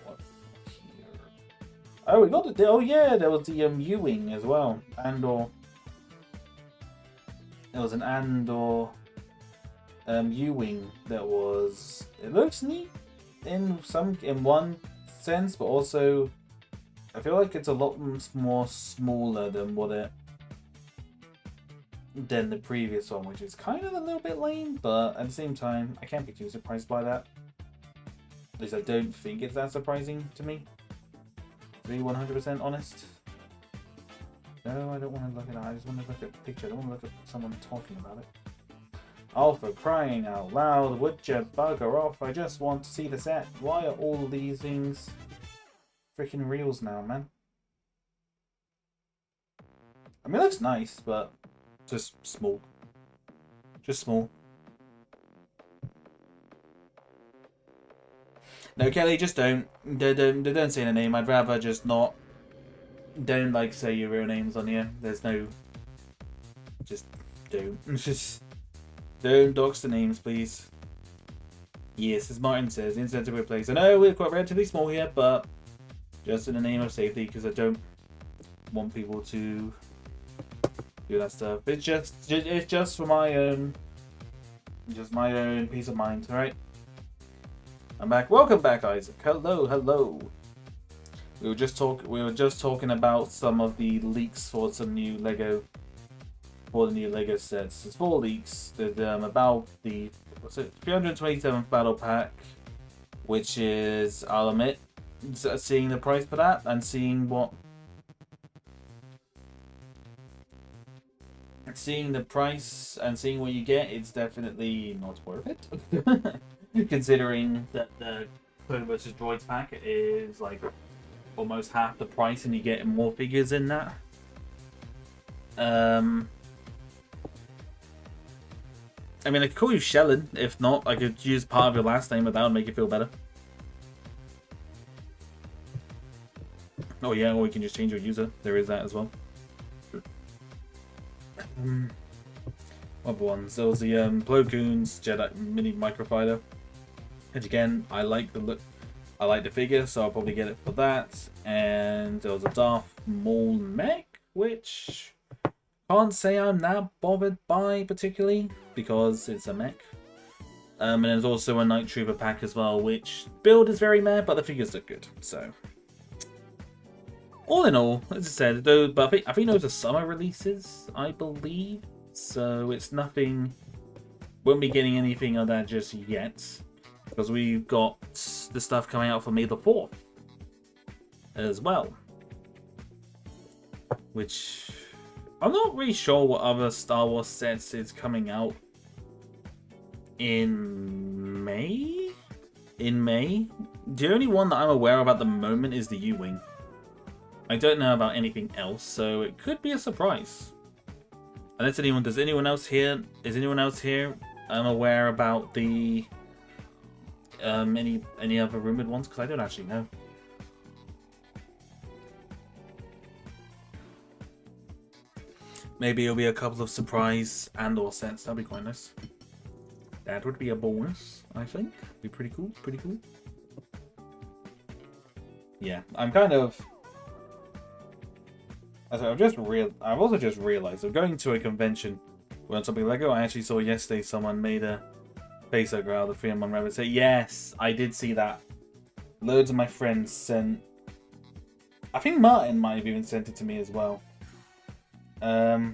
here? Oh, we got it. Oh yeah, there was the Yeeee as well. Andor. There was an Andor. Yeeee that was. It looks neat in one sense, but also I feel like it's a lot more smaller than than the previous one, which is kind of a little bit lame, but at the same time I can't be too surprised by that. At least I don't think it's that surprising to me, to be 100% honest. No, I don't want to look at that. I just want to look at the picture. I don't want to look at someone talking about it. Oh, for crying out loud, would you bugger off? I just want to see the set. Why are all of these things freaking reels now, man. I mean, it looks nice, but just small. Just small. No, Kelly, just don't. Don't say the name. I'd rather just not. Don't like say your real names on here. There's no. Just don't. Just don't dox the names, please. Yes, as Martin says, incentive replace. I know we're quite relatively small here, but just in the name of safety, because I don't want people to do that stuff. It's just for my own, peace of mind. All right. I'm back. Welcome back, Isaac. Hello, hello. We were just talking about some of the leaks for some new Lego, for the new Lego sets. There's 4 leaks. There's about the 327th battle pack, which is, I'll admit, seeing the price for that and seeing the price and seeing what you get, it's definitely not worth it. Considering that the Clone vs. Droids pack is like almost half the price and you get more figures in that. I mean, I could call you Shellen. If not, I could use part of your last name, but that would make you feel better. Oh yeah, or you can just change your user. There is that as well. Other ones. There was the Plo Koon's Jedi Mini Microfighter. And again, I like the look. I like the figure, so I'll probably get it for that. And there was a Darth Maul mech, which can't say I'm that bothered by particularly because it's a mech. And there's also a Night Trooper pack as well, which build is very meh, but the figures look good. So all in all, as I said, though, but I think those are summer releases, I believe. So it's nothing. Won't be getting anything of that just yet, because we've got the stuff coming out for May the 4th as well, which I'm not really sure what other Star Wars sets is coming out in May. The only one that I'm aware of at the moment is the U-Wing. I don't know about anything else, so it could be a surprise. Unless does anyone else here aware about the any other rumored ones? Because I don't actually know. Maybe it'll be a couple of surprise and/or sets. That'd be quite nice. That would be a bonus, I think. Be pretty cool. Pretty cool. Yeah, I'm kind of. I've also just realized I'm going to a convention where something Lego. I actually saw yesterday someone made a facehugger out of the 3-in-1 rabbit set. Yes, I did see that. Loads of my friends sent. I think Martin might have even sent it to me as well. I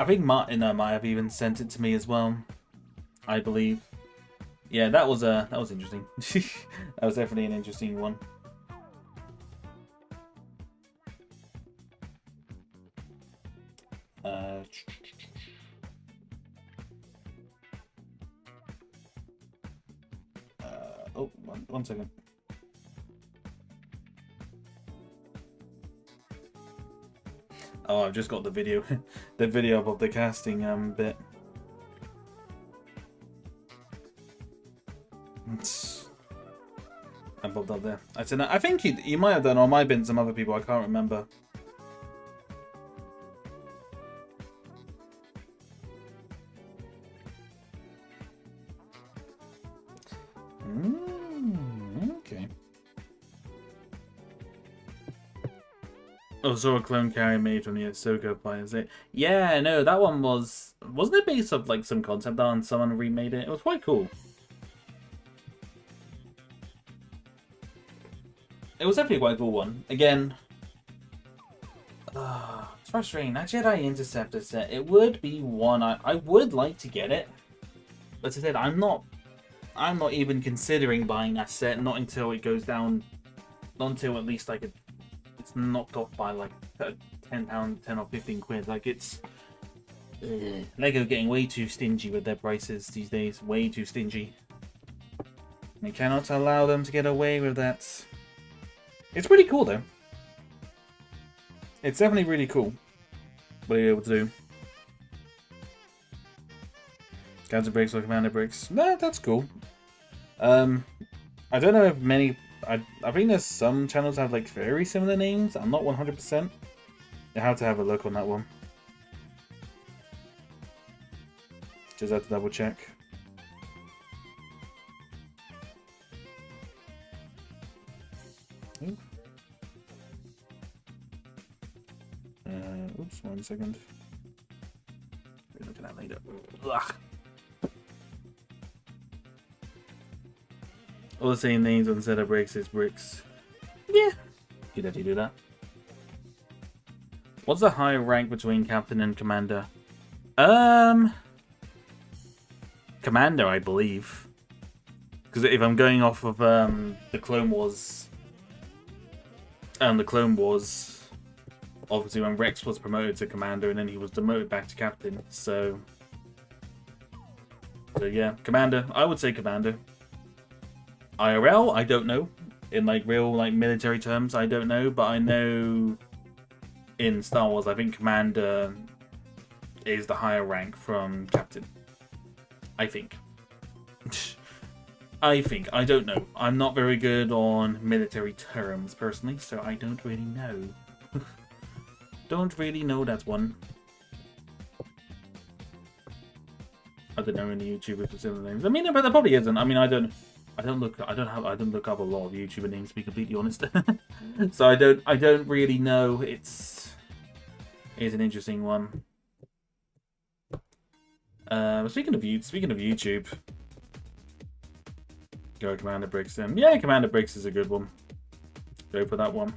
think Martin might have even sent it to me as well. I believe. Yeah, that was interesting. That was definitely an interesting one. Oh, one second. Oh, I've just got the video, the video of the casting bit. I popped up there. I said, I think he might have done, or might have been some other people. I can't remember. Okay. Oh, so a clone carrier made from the Ahsoka players. Yeah, no, that one wasn't it based off like some concept art and someone remade it? It was quite cool. It was definitely quite a cool one. Again, it's frustrating. That Jedi Interceptor set, it would be one I would like to get it, but as I said, I'm not even considering buying that set. Not until it goes down, not until at least like it's knocked off by like £10, 10 or 15 quid. Like it's Lego getting way too stingy with their prices these days. Way too stingy. We cannot allow them to get away with that. It's pretty cool, though. It's definitely really cool what you're able to do. Counter bricks or commander bricks. Nah, that's cool. I don't know if many... I think there's some channels that have like very similar names. I'm not 100%. You have to have a look on that one. Just have to double check. Oops, 1 second. We'll look at that later. Ugh. All the same names instead of bricks is bricks. Yeah, you could do that. What's the higher rank between captain and commander? Commander, I believe. Because if I'm going off of the Clone Wars, obviously when Rex was promoted to commander and then he was demoted back to captain. So yeah, commander. I would say commander. IRL, I don't know. In like real like military terms, I don't know, but I know in Star Wars, I think commander is the higher rank from captain. I think. I don't know. I'm not very good on military terms personally, so I don't really know. Don't really know that one. I don't know any YouTubers with similar names. I mean, but there probably isn't. I mean, I don't look up a lot of YouTuber names, to be completely honest. So I don't really know. It's an interesting one. Speaking of YouTube, go Commander Bricks then. Yeah, Commander Bricks is a good one. Go for that one.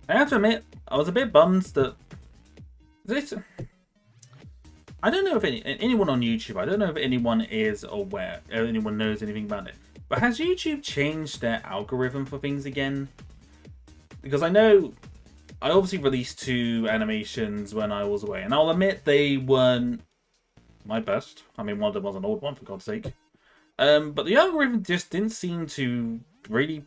I have to admit, I was a bit bummed that this. I don't know if anyone on YouTube, I don't know if anyone is aware, or anyone knows anything about it. But has YouTube changed their algorithm for things again? Because I know I obviously released 2 animations when I was away, and I'll admit they weren't my best. I mean, one of them was an old one, for God's sake. But the algorithm just didn't seem to really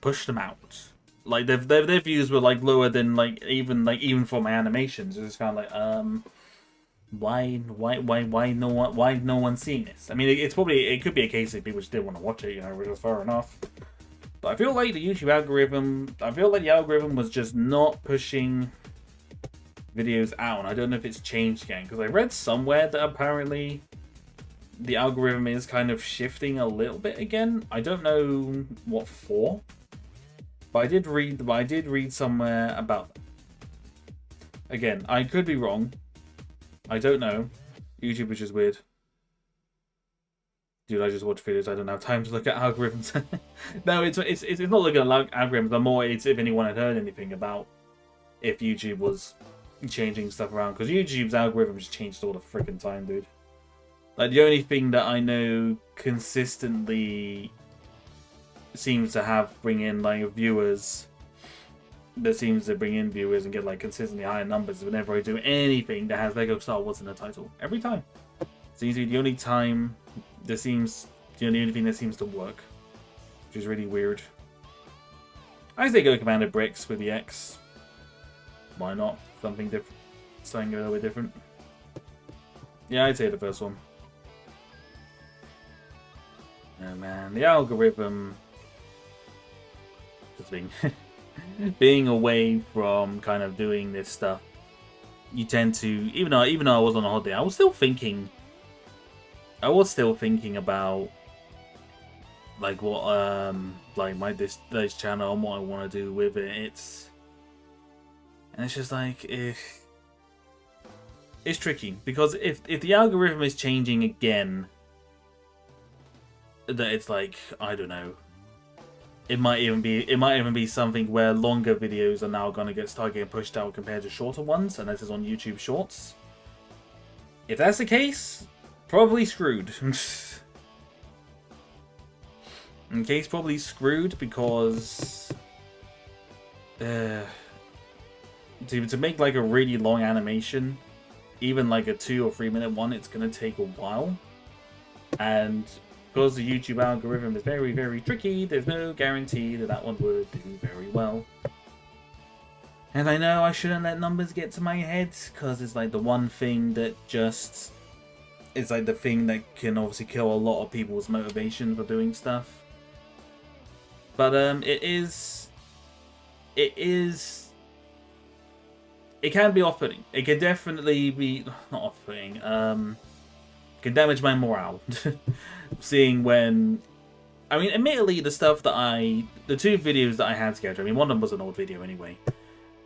push them out. Like their views were like lower than even for my animations. It's just kind of like why no one's seeing this? I mean, it could be a case that people just didn't want to watch it, you know, which is fair enough. But I feel like the YouTube algorithm, the algorithm was just not pushing videos out. And I don't know if it's changed again, because I read somewhere that apparently the algorithm is kind of shifting a little bit again. I don't know what for, but I did read somewhere about that. Again, I could be wrong. I don't know. YouTube is just weird. Dude, I just watch videos. I don't have time to look at algorithms. No, it's not looking at algorithms. But more, it's if anyone had heard anything about if YouTube was changing stuff around. Because YouTube's algorithms changed all the freaking time, dude. Like, the only thing that I know consistently seems to bring in, like, viewers... that seems to bring in viewers and get like consistently higher numbers whenever I do anything that has Lego Star Wars in the title. Every time. Seems to be the only time that seems the only thing that seems to work. Which is really weird. I say go Commander Bricks with the X. Why not? Something different. Something a little bit different. Yeah, I'd say the first one. Oh man, the algorithm just being being away from kind of doing this stuff, you tend to, even though I was on a holiday, I was still thinking about like what like this channel and what I want to do with it. It's just like it's tricky, because if the algorithm is changing again, that it's like, I don't know. It might even be something where longer videos are now going to start getting pushed out compared to shorter ones, and this is on YouTube Shorts. If that's the case, probably screwed. Probably screwed, because to make like a really long animation, even like a 2 or 3 minute one, it's going to take a while. And because the YouTube algorithm is very, very tricky, there's no guarantee that that one would do very well. And I know I shouldn't let numbers get to my head, because it's like the one thing that just... It's like the thing that can obviously kill a lot of people's motivation for doing stuff. But it can be off-putting. It can definitely be not off-putting. Can damage my morale. Seeing when, I mean, admittedly, the stuff that the two videos that I had scheduled. I mean, one of them was an old video anyway.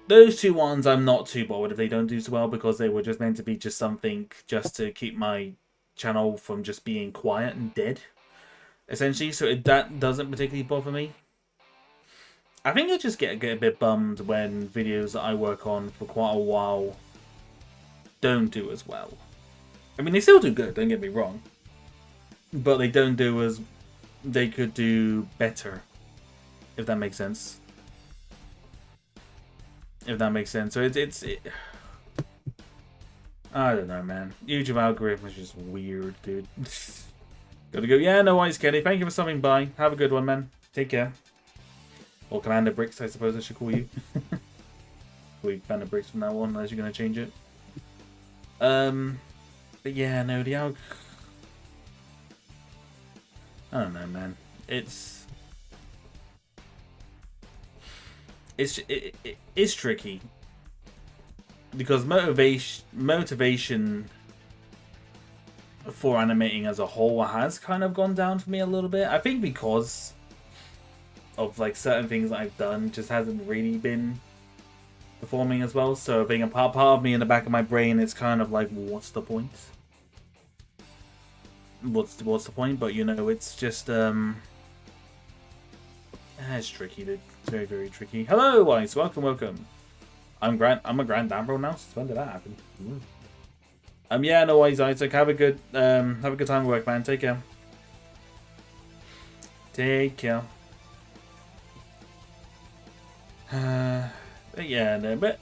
Those two ones, I'm not too bothered if they don't do so well, because they were just meant to be just something just to keep my channel from just being quiet and dead, essentially. So that doesn't particularly bother me. I think I just get a bit bummed when videos that I work on for quite a while don't do as well. I mean, they still do good, don't get me wrong. But they don't do as... They could do better, if that makes sense. If that makes sense. So it's I don't know, man. YouTube algorithm is just weird, dude. Gotta go. Yeah, no worries, Kenny. Thank you for stopping by. Have a good one, man. Take care. Or Commander Bricks, I suppose I should call you. Call you Commander Bricks from now on, unless you're gonna change it. But yeah, no, the alg... I don't know, man. It's tricky, because motivation for animating as a whole has kind of gone down for me a little bit. I think because of like certain things that I've done just hasn't really been performing as well. So I think a part of me in the back of my brain is kind of like, well, what's the point? What's the point? But you know, it's just it's tricky, dude. It's very, very tricky. Hello, Ice. Welcome. I'm a Grand Admiral now. Since when did that happen? Yeah, no worries, Isaac. Have a good time at work, man. Take care. Take care. Yeah, no, but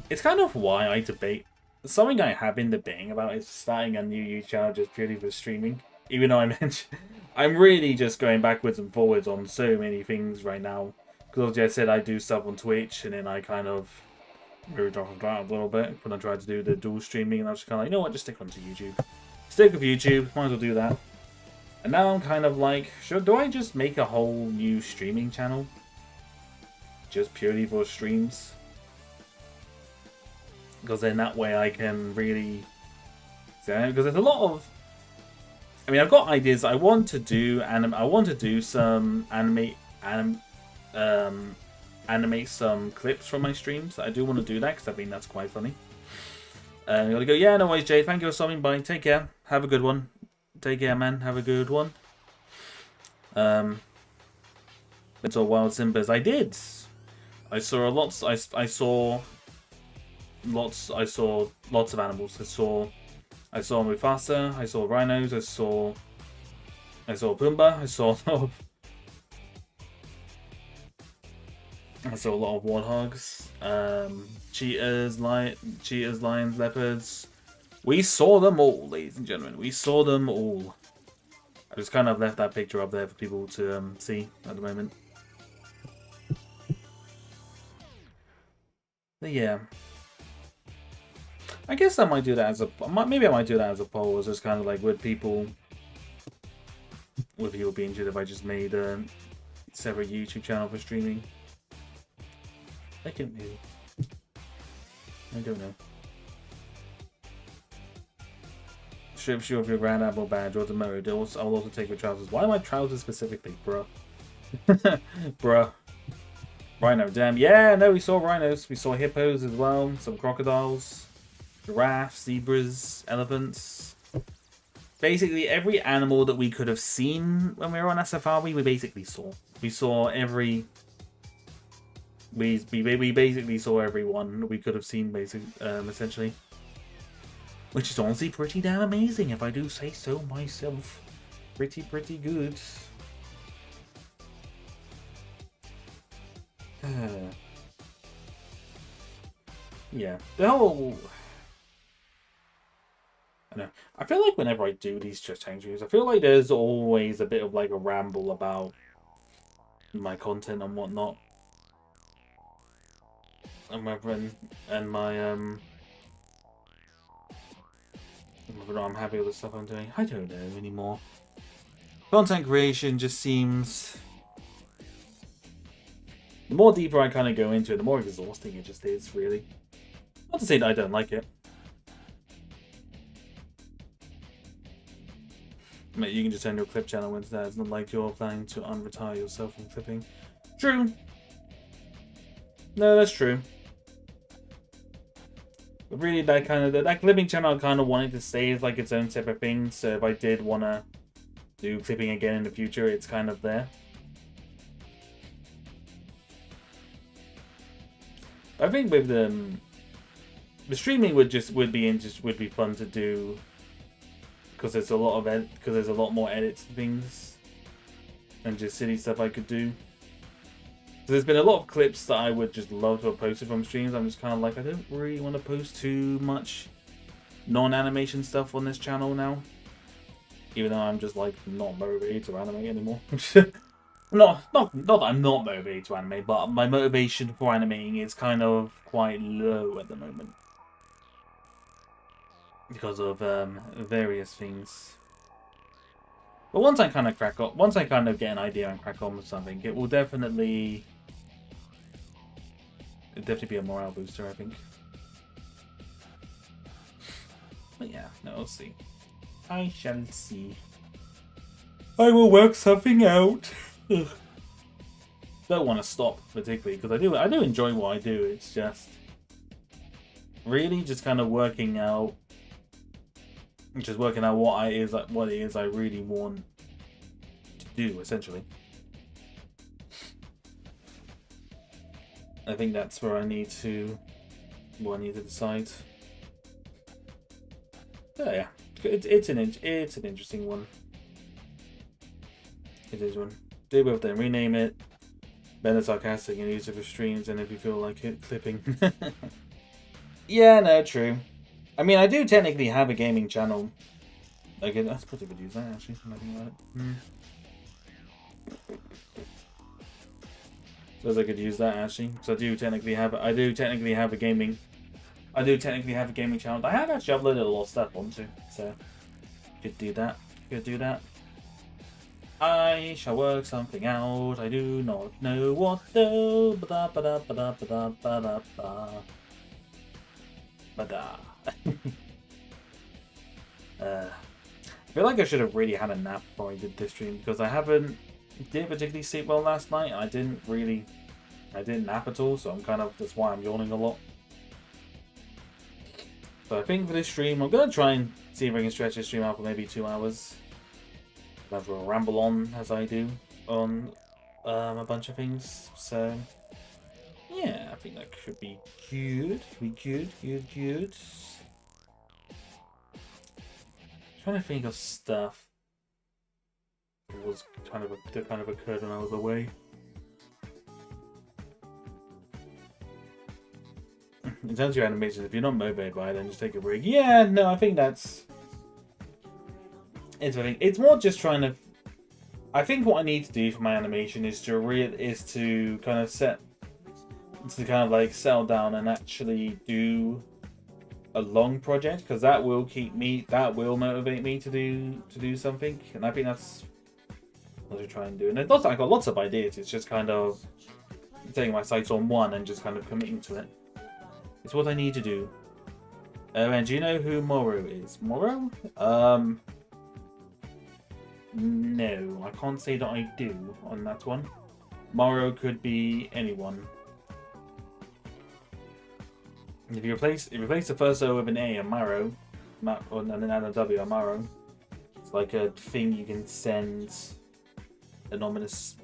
it's kind of why I debate. Something I have been debating about is starting a new YouTube channel just purely for streaming. Even though I mentioned, I'm really just going backwards and forwards on so many things right now. Because obviously I said I do stuff on Twitch, and then I kind of moved off of that a little bit when I tried to do the dual streaming, and I was just kind of like, you know what, just stick onto YouTube. Stick with YouTube, might as well do that. And now I'm kind of like, do I just make a whole new streaming channel? Just purely for streams? Because then that way I can really... Because there's a lot of... I mean, I've got ideas. I want to do some animate some clips from my streams. I do want to do that because I think that's quite funny. I'm gonna go. Yeah, no worries, Jade. Thank you for stopping by. Take care. Have a good one. Take care, man. Have a good one. It's all wild Simbas. I did. I saw lots. I saw lots of animals. I saw Mufasa, I saw rhinos, I saw Pumbaa, I saw a lot of warthogs, cheetahs, lions, leopards. We saw them all, ladies and gentlemen. We saw them all. I just kind of left that picture up there for people to see at the moment. But yeah. I guess I might do that as a... Maybe I might do that as a poll. It's just kind of like, would people be interested if I just made a separate YouTube channel for streaming? I can maybe. I don't know. Strip you of your Grand Admiral badge or the mode. I will also take your trousers. Why my trousers specifically, bruh? Bruh. Rhino, damn. Yeah, no, we saw rhinos. We saw hippos as well. Some crocodiles. Giraffes, zebras, elephants. Basically, every animal that we could have seen when we were on a safari, we basically saw. We saw every... We basically saw everyone we could have seen, basically, essentially. Which is honestly pretty damn amazing, if I do say so myself. Pretty good. Yeah. The whole... I feel like whenever I do these just change reviews, I feel like there's always a bit of like a ramble about my content and whatnot. And whether and my whether I'm happy with the stuff I'm doing. I don't know anymore. Content creation just seems, the more deeper I kind of go into it, the more exhausting it just is, really. Not to say that I don't like it. Mate, you can just end your clip channel instead. It's not like you're planning to unretire yourself from clipping. True. No, that's true. But really, that clipping channel I kind of wanted to stay as like its own separate thing. So if I did want to do clipping again in the future, it's kind of there. I think with the streaming would be fun to do, because there's a lot more edits and things and just silly stuff I could do. So there's been a lot of clips that I would just love to have posted from streams. I'm just kind of like, I don't really want to post too much non-animation stuff on this channel now, even though I'm just like not motivated to animate anymore. not that I'm not motivated to animate, but my motivation for animating is kind of quite low at the moment because of various things. But once I kind of get an idea and crack on with something, it will definitely be a morale booster, I think. But yeah, no, we'll see. I shall see. I will work something out. Don't want to stop particularly, because I do enjoy what I do. It's just really just kind of working out what it is I really want to do, essentially. I think that's where I need to decide. So yeah, it's an interesting one. It is one. Do both then. Rename it. Better sarcastic and use it for streams, and if you feel like it, clipping. Yeah, no, true. I mean, I do technically have a gaming channel. I suppose I could use that actually. Nothing about it. Suppose I could use that actually. So I do technically have a gaming channel. I have actually uploaded a lot of stuff onto, so could do that. I shall work something out. I do not know what though. I feel like I should have really had a nap before I did this stream, because didn't particularly sleep well last night. I didn't nap at all, so that's why I'm yawning a lot. So I think for this stream, I'm gonna try and see if I can stretch this stream out for maybe 2 hours. I'll have a ramble on as I do on a bunch of things. So yeah, I think that should be good. Good. Trying to think of stuff that was kind of occurred when I was away. In terms of your animations, if you're not motivated by it, then just take a break. Yeah, no, I think it's more just trying to. I think what I need to do for my animation is to kind of settle down and actually do a long project, because that will motivate me to do something, and I think that's what I try and do. And I got lots of ideas. It's just kind of taking my sights on one and just kind of committing to it. It's what I need to do. And do you know who Morrow is? Morrow? No, I can't say that I do on that one. Morrow could be anyone. If you replace the first O with an A, Amaro, and then add a W, Amaro, it's like a thing you can send anonymous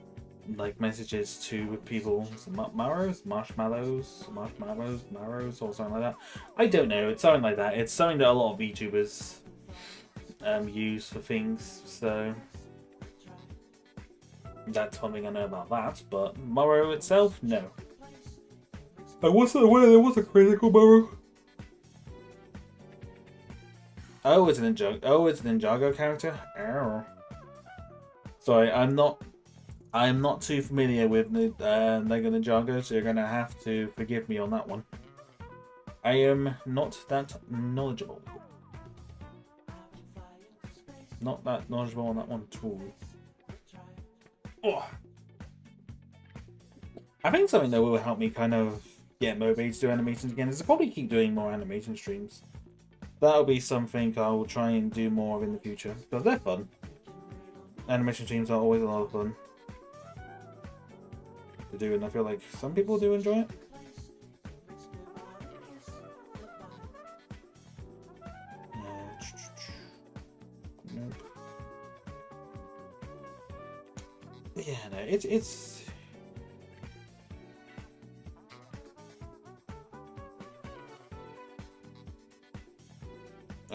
messages to people. Marrows, marshmallows, or something like that. I don't know. It's something like that. It's something that a lot of VTubers use for things. So that's something I know about that. But Morrow itself, no. I wasn't aware there was a critical Morrow. Oh, it's an Ninjago. Oh, it's an Ninjago character. Oh. Sorry, I'm not too familiar with Lego Ninjago, so you're gonna have to forgive me on that one. I am not that knowledgeable. Not that knowledgeable on that one at all. Oh. I think something that will help me kind of get motivated to do animations again is to probably keep doing more animation streams. That'll be something I will try and do more of in the future, because they're fun. Animation streams are always a lot of fun to do, and I feel like some people do enjoy it. Nope. Yeah, no, it's...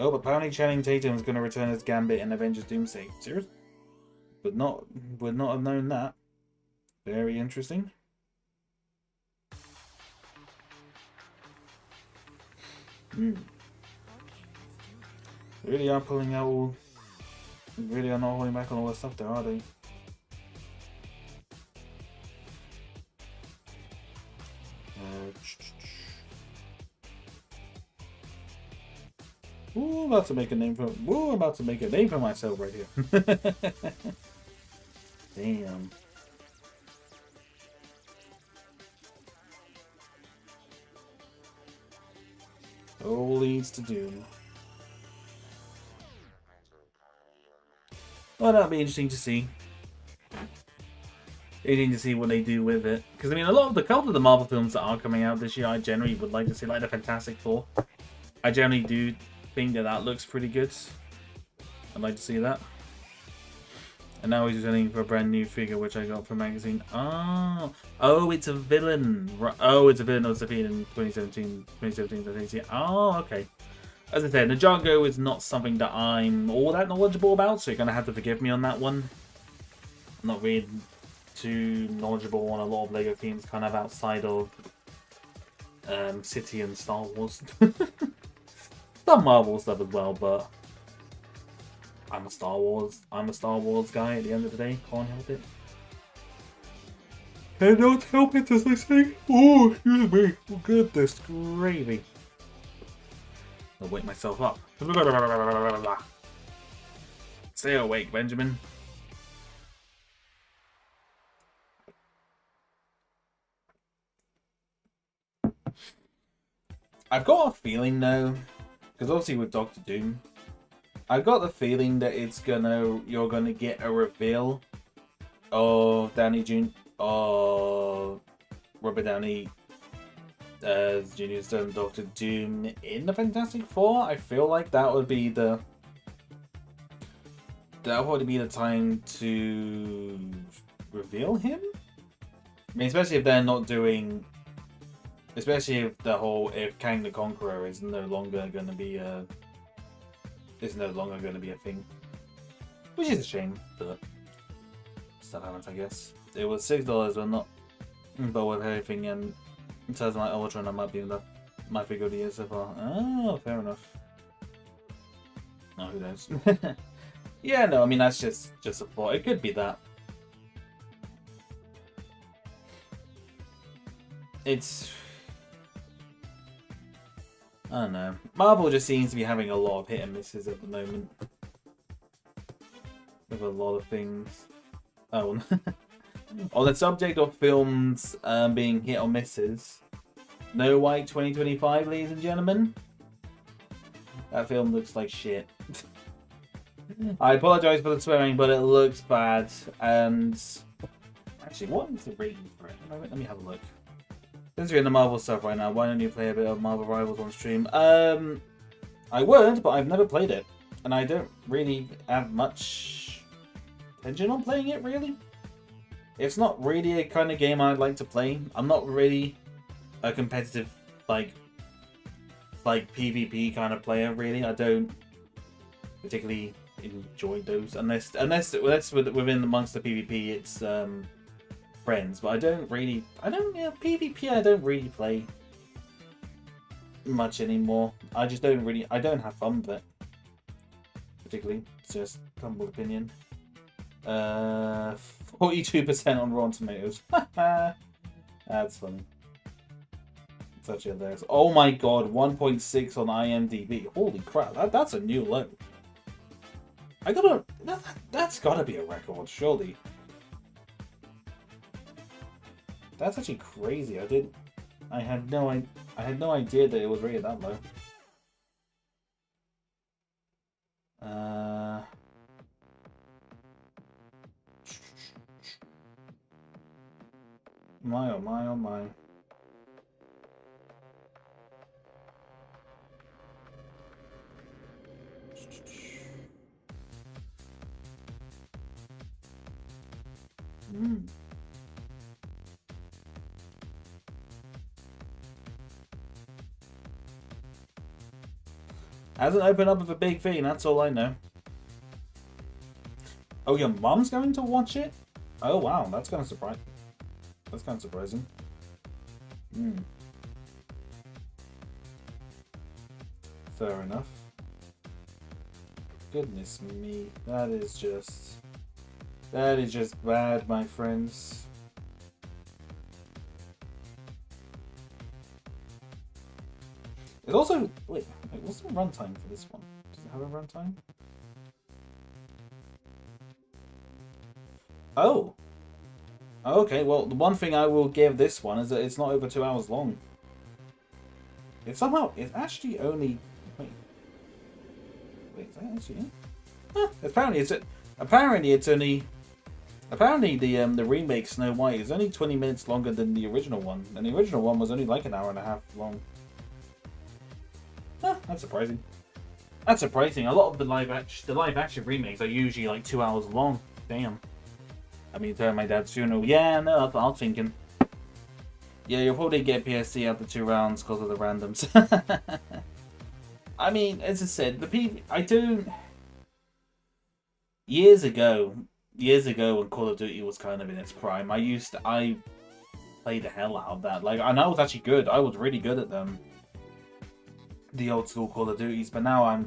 Oh, but apparently Channing Tatum is going to return as Gambit in Avengers Doomsday. Serious? Would not have known that. Very interesting. Really are pulling out all... Really are not holding back on all the stuff there, are they? Ooh, I'm about to make a name for... Ooh, I'm about to make a name for myself right here. Damn. All leads to doom. Well, that'll be interesting to see. Interesting to see what they do with it. Because, I mean, a couple of the Marvel films that are coming out this year, I generally would like to see, like the Fantastic Four. I generally do think that looks pretty good. I'd like to see that. And now he's returning for a brand new figure, which I got from magazine. Oh, it's a villain. Oh, it's a villain. It's a villain in 2017, 2018. Oh, okay. As I said, Ninjago is not something that I'm all that knowledgeable about, so you're gonna have to forgive me on that one. I'm not really too knowledgeable on a lot of Lego themes, kind of outside of City and Star Wars. Some Marvel stuff as well, but I'm a Star Wars guy at the end of the day. Can't help it. Cannot help it, as they say. Oh, excuse me. Goodness gravy. I'll wake myself up. Stay awake, Benjamin. I've got a feeling though, because obviously with Doctor Doom, I've got the feeling that you're gonna get a reveal of Robert Downey as Junior's done Doctor Doom in the Fantastic Four. I feel like that would be the time to reveal him. I mean, especially if they're not doing, if Kang the Conqueror is no longer going to be a thing, which is a shame, but still happens, I guess. It was $6, but with everything and in terms of my Ultron, that might be my figure of the year so far. Oh, fair enough. Oh, who knows? Yeah, no, I mean that's just a thought. It could be that. It's, I don't know. Marvel just seems to be having a lot of hit and misses at the moment with a lot of things. Oh. On the subject of films being hit or misses, No White 2025, ladies and gentlemen. That film looks like shit. I apologise for the swearing, but it looks bad. And actually, what is the rating for it? Let me have a look. Since you're in the Marvel stuff right now, why don't you play a bit of Marvel Rivals on stream? I would, but I've never played it, and I don't really have much intention on playing it. Really. It's not really a kind of game I'd like to play. I'm not really a competitive, like PvP kind of player, really. I don't particularly enjoy those, unless within amongst the PvP, it's friends. But PvP I don't really play much anymore. I don't have fun with it. particularly. It's just humble opinion. 42% on Rotten Tomatoes. That's funny. Such a hilarious. Oh my god, 1.6 on IMDb. Holy crap, that's a new low. That's gotta be a record, surely. That's actually crazy. I had no idea that it was rated that low. My oh my oh my. Hasn't opened up with a big V, that's all I know. Oh, your mom's going to watch it? Oh wow, that's kind of surprising. That's kind of surprising. Fair enough. Goodness me, that is just bad, my friends. It also wait, what's the runtime for this one? Does it have a runtime? Oh. Okay, well, the one thing I will give this one is that it's not over 2 hours long. It's actually only... Wait, is that actually... Apparently it's only... Apparently the remake Snow White is only 20 minutes longer than the original one. And the original one was only like an hour and a half long. That's surprising. That's surprising. A lot of the live action remakes are usually like 2 hours long. Damn. I mean, to my dad's funeral. Yeah, no, that's what I was thinking. Yeah, you'll probably get PSC after 2 rounds because of the randoms. I mean, as I said, I do... Years ago when Call of Duty was kind of in its prime, I played the hell out of that. Like, and I was actually good. I was really good at them. The old school Call of Duties, but now I'm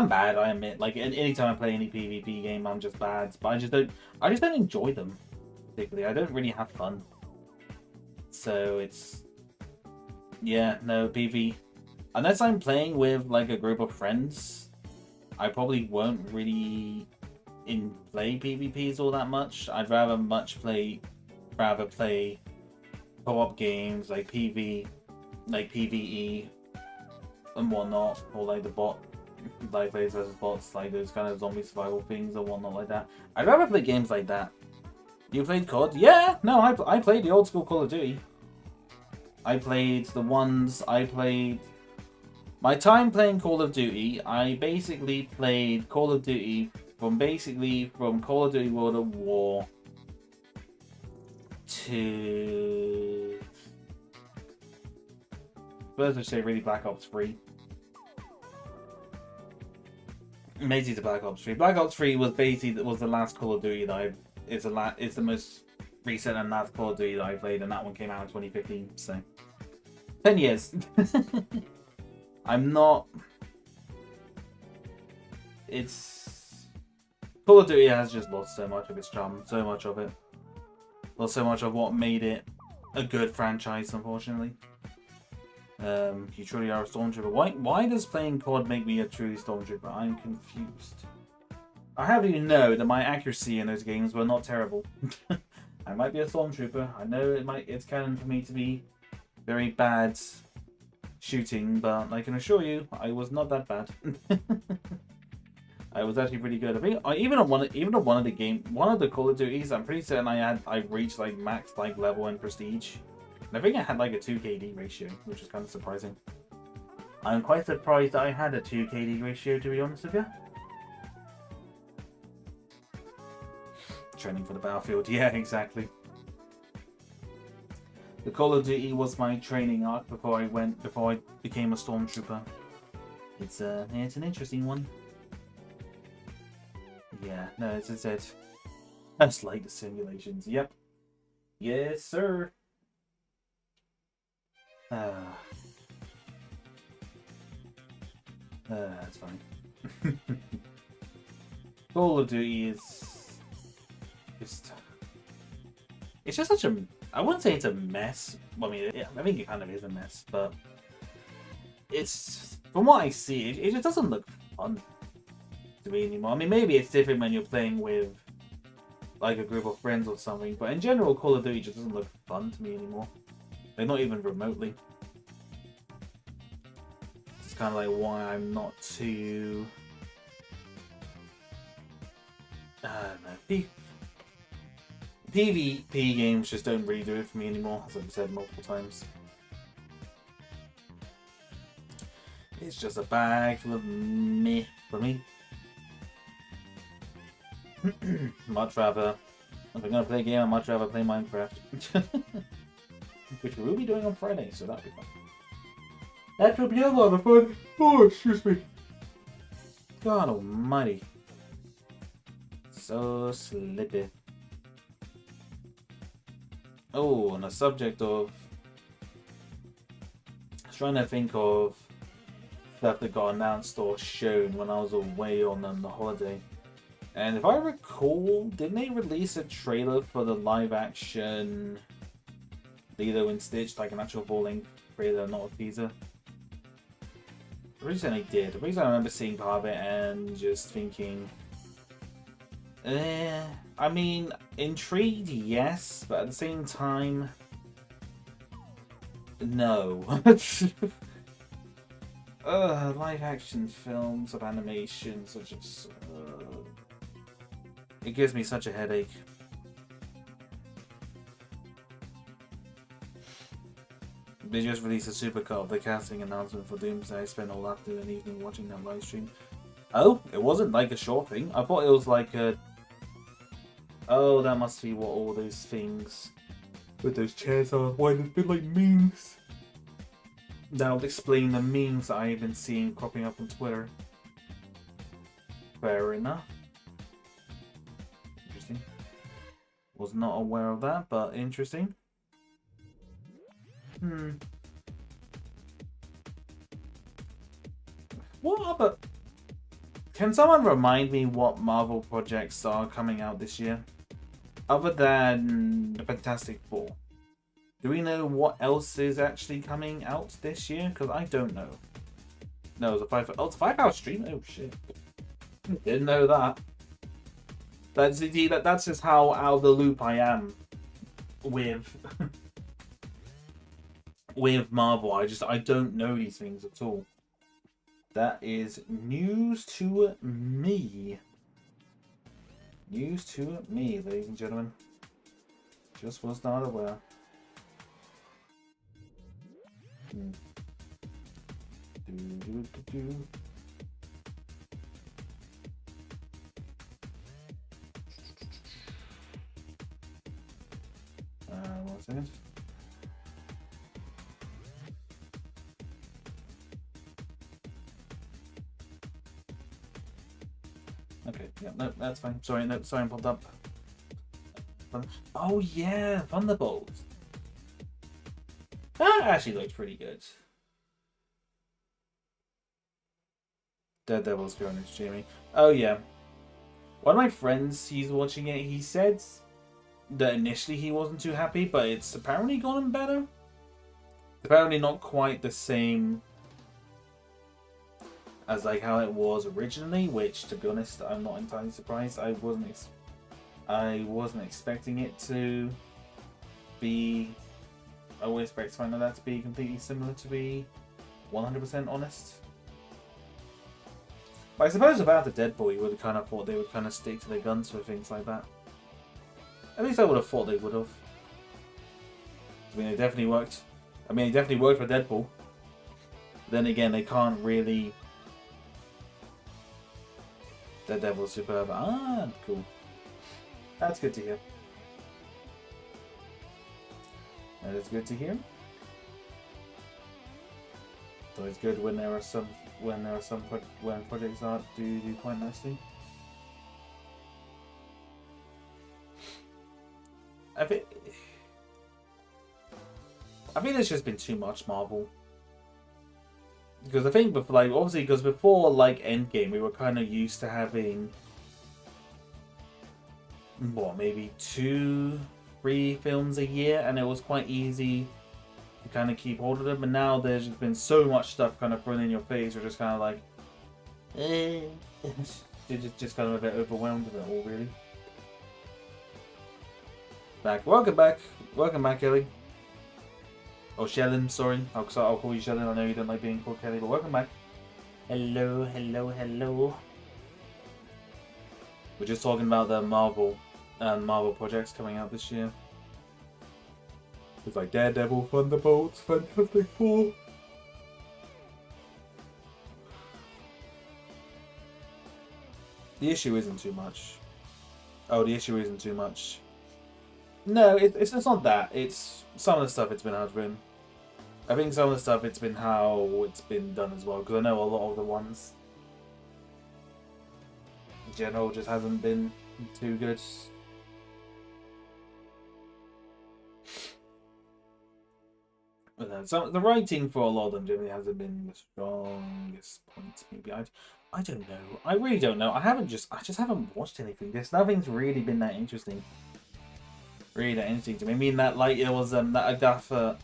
bad, I admit. Like, anytime I play any PvP game, I'm just bad. But I just don't enjoy them particularly. I don't really have fun. So it's... Yeah, no, PvP... Unless I'm playing with, like, a group of friends, I probably won't really play PvPs all that much. I'd rather play co-op games, like PvE, and whatnot, or like the bot... like players versus bots, like those kind of zombie survival things or whatnot like that. I'd rather play games like that. You played COD? Yeah! No, I played the old school Call of Duty. I played the ones... My time playing Call of Duty, I basically played Call of Duty from Call of Duty World at War to... First, I'd say really Black Ops 3. Basically to Black Ops 3. Black Ops 3 was the last Call of Duty that it's the most recent and last Call of Duty that I played, and that one came out in 2015, so 10 years. Call of Duty has just lost so much of its charm, so much of it. Lost so much of what made it a good franchise, unfortunately. You truly are a Stormtrooper. Why does playing COD make me a truly Stormtrooper? I'm confused. I have you know that my accuracy in those games were not terrible. I might be a Stormtrooper. I know it's canon for me to be very bad shooting, but I can assure you, I was not that bad. I was actually pretty good. I think even on one of the Call of Duties, I'm pretty certain I reached like max level and prestige. And I think I had like a 2KD ratio, which is kind of surprising. I'm quite surprised that I had a 2KD ratio, to be honest with you. Training for the battlefield, yeah, exactly. The Call of Duty was my training arc before I became a Stormtrooper. It's an interesting one. Yeah, no, as I said, I just like the simulations. Yep. Yes, sir. That's fine. Call of Duty is just... It's just such a... I wouldn't say it's a mess. Well, I mean, I think it kind of is a mess, but... It's... From what I see, it just doesn't look fun to me anymore. I mean, maybe it's different when you're playing with like a group of friends or something, but in general, Call of Duty just doesn't look fun to me anymore. Like, not even remotely. It's kind of like why I'm not too... I don't know. PvP games just don't really do it for me anymore, as I've said multiple times. It's just a bag full of meh for me. Much rather, if I'm gonna play a game, I'd much rather play Minecraft. Which we will be doing on Friday, so that'll be fun. That will be a lot of fun. Oh, excuse me. God almighty. So slippy. Oh, on the subject of... I was trying to think of stuff that got announced or shown when I was away on the holiday. And if I recall, didn't they release a trailer for the live-action Lilo and Stitch, like an actual full-length trailer, not a teaser? The reason they did. The reason I remember seeing part of it and just thinking... I mean, intrigued, yes, but at the same time... No. Live-action films of animations are just... It gives me such a headache. They just released a supercut of the casting announcement for Doomsday. I spent all afternoon and evening watching that live stream. Oh, it wasn't like a short thing. I thought it was like a... Oh, that must be what all those things with those chairs are. Why they've been like memes. That would explain the memes that I've been seeing cropping up on Twitter. Fair enough. Interesting. Was not aware of that, but interesting. What other... Can someone remind me what Marvel projects are coming out this year? Other than the Fantastic Four. Do we know what else is actually coming out this year? Because I don't know. No, it's a 5-hour stream? Oh shit. Didn't know that. That's just how out of the loop I am with with Marvel. I don't know these things at all. That is news to me. News to me, ladies and gentlemen. Just was not aware. One second. Okay, yeah, no, that's fine. Sorry, no, sorry, I popped up. Oh yeah, Thunderbolt. That actually looks pretty good. Daredevil's going to streaming. Oh yeah. One of my friends, he's watching it, he said that initially he wasn't too happy, but it's apparently gotten better. Apparently not quite the same as like how it was originally, which to be honest, I'm not entirely surprised. I wasn't expecting it to be... I would expect something like that to be completely similar, to be 100% honest. But I suppose about the Deadpool, you would have kind of thought they would kind of stick to their guns for things like that. At least I would have thought they would have. I mean, it definitely worked. I mean, it definitely worked for Deadpool. Then again, they can't really... Daredevil's superb. Ah, cool. That's good to hear. That is good to hear. So it's good when there are some when projects do quite nicely. I think there's just been too much Marvel Because I think before, like, obviously, because before, like, Endgame, we were kind of used to having, what, maybe 2-3 films a year, and it was quite easy to kind of keep hold of them. But now there's just been so much stuff kind of thrown in your face, you're just kind of like, you're just kind of a bit overwhelmed with it all, really. Welcome back, Kelly. Oh, Shellen, sorry. I'll call you Shellen. I know you don't like being called Kelly, but welcome back. Hello. We're just talking about the Marvel projects coming out this year. It's like Daredevil, Thunderbolts, Fantastic Four. The issue isn't too much. Oh, the issue isn't too much. No, it's not that. It's some of the stuff it's been how it's been. I think some of the stuff it's been how it's been done as well. Because I know a lot of the ones in general just hasn't been too good. So the writing for a lot of them generally hasn't been the strongest point. Maybe I don't know. I really don't know. I just haven't watched anything. Nothing's really been that interesting. Really that interesting to me. I mean that like it was that Agatha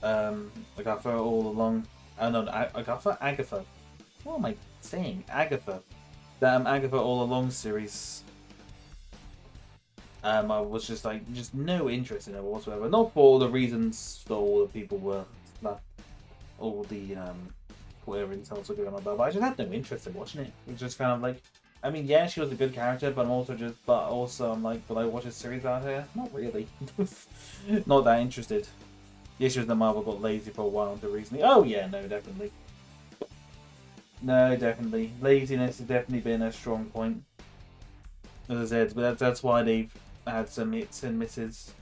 all along. Oh no, Agatha. What am I saying? Agatha. That Agatha all along series. I was just no interest in it whatsoever. Not for all the reasons that all the people were, all the whatever insults were going on about, but I just had no interest in watching it. It was just kind of like, I mean, yeah, she was a good character, but I'm like, will I watch a series out here? Not really. Not that interested. The issue is that Marvel got lazy for a while until recently. Oh yeah, no, definitely. No, definitely. Laziness has definitely been a strong point. As I said, but that's why they've had some hits and misses.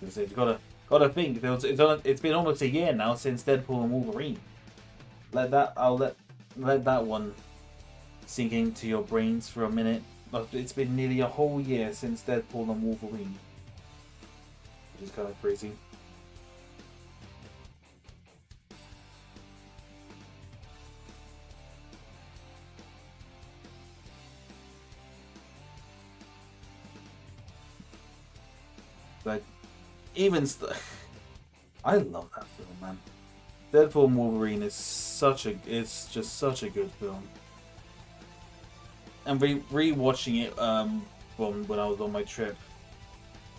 As I said, you gotta think. It's been almost a year now since Deadpool and Wolverine. Let that one sink into your brains for a minute. It's been nearly a whole year since Deadpool and Wolverine, which is kind of crazy. But even I love that film, man. Deadpool and Wolverine is just such a good film. And rewatching it from when I was on my trip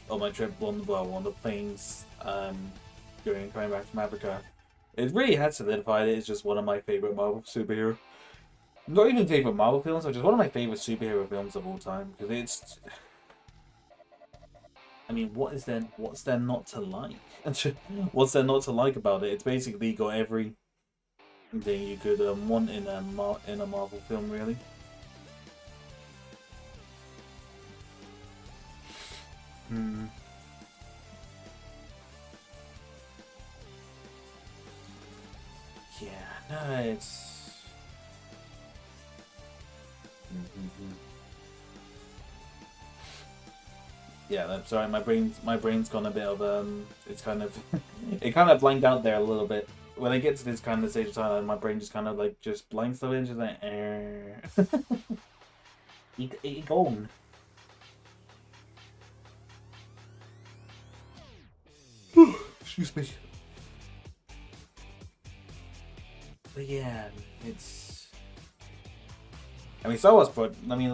on the planes coming back from Africa, it really had solidified it as just one of my favorite Marvel superhero. Not even favorite Marvel films, but just one of my favorite superhero films of all time. Because it's, I mean, what's there not to like? What's there not to like about it? It's basically got every thing you could want in a Marvel film, really. Yeah, no, it's. Yeah, I'm sorry. My brain's gone a bit of It's kind of it kind of blanked out there a little bit. When I get to this kind of stage of time, my brain just kind of like just blanks a bit, just like It's gone. Excuse me. But yeah, it's. I mean,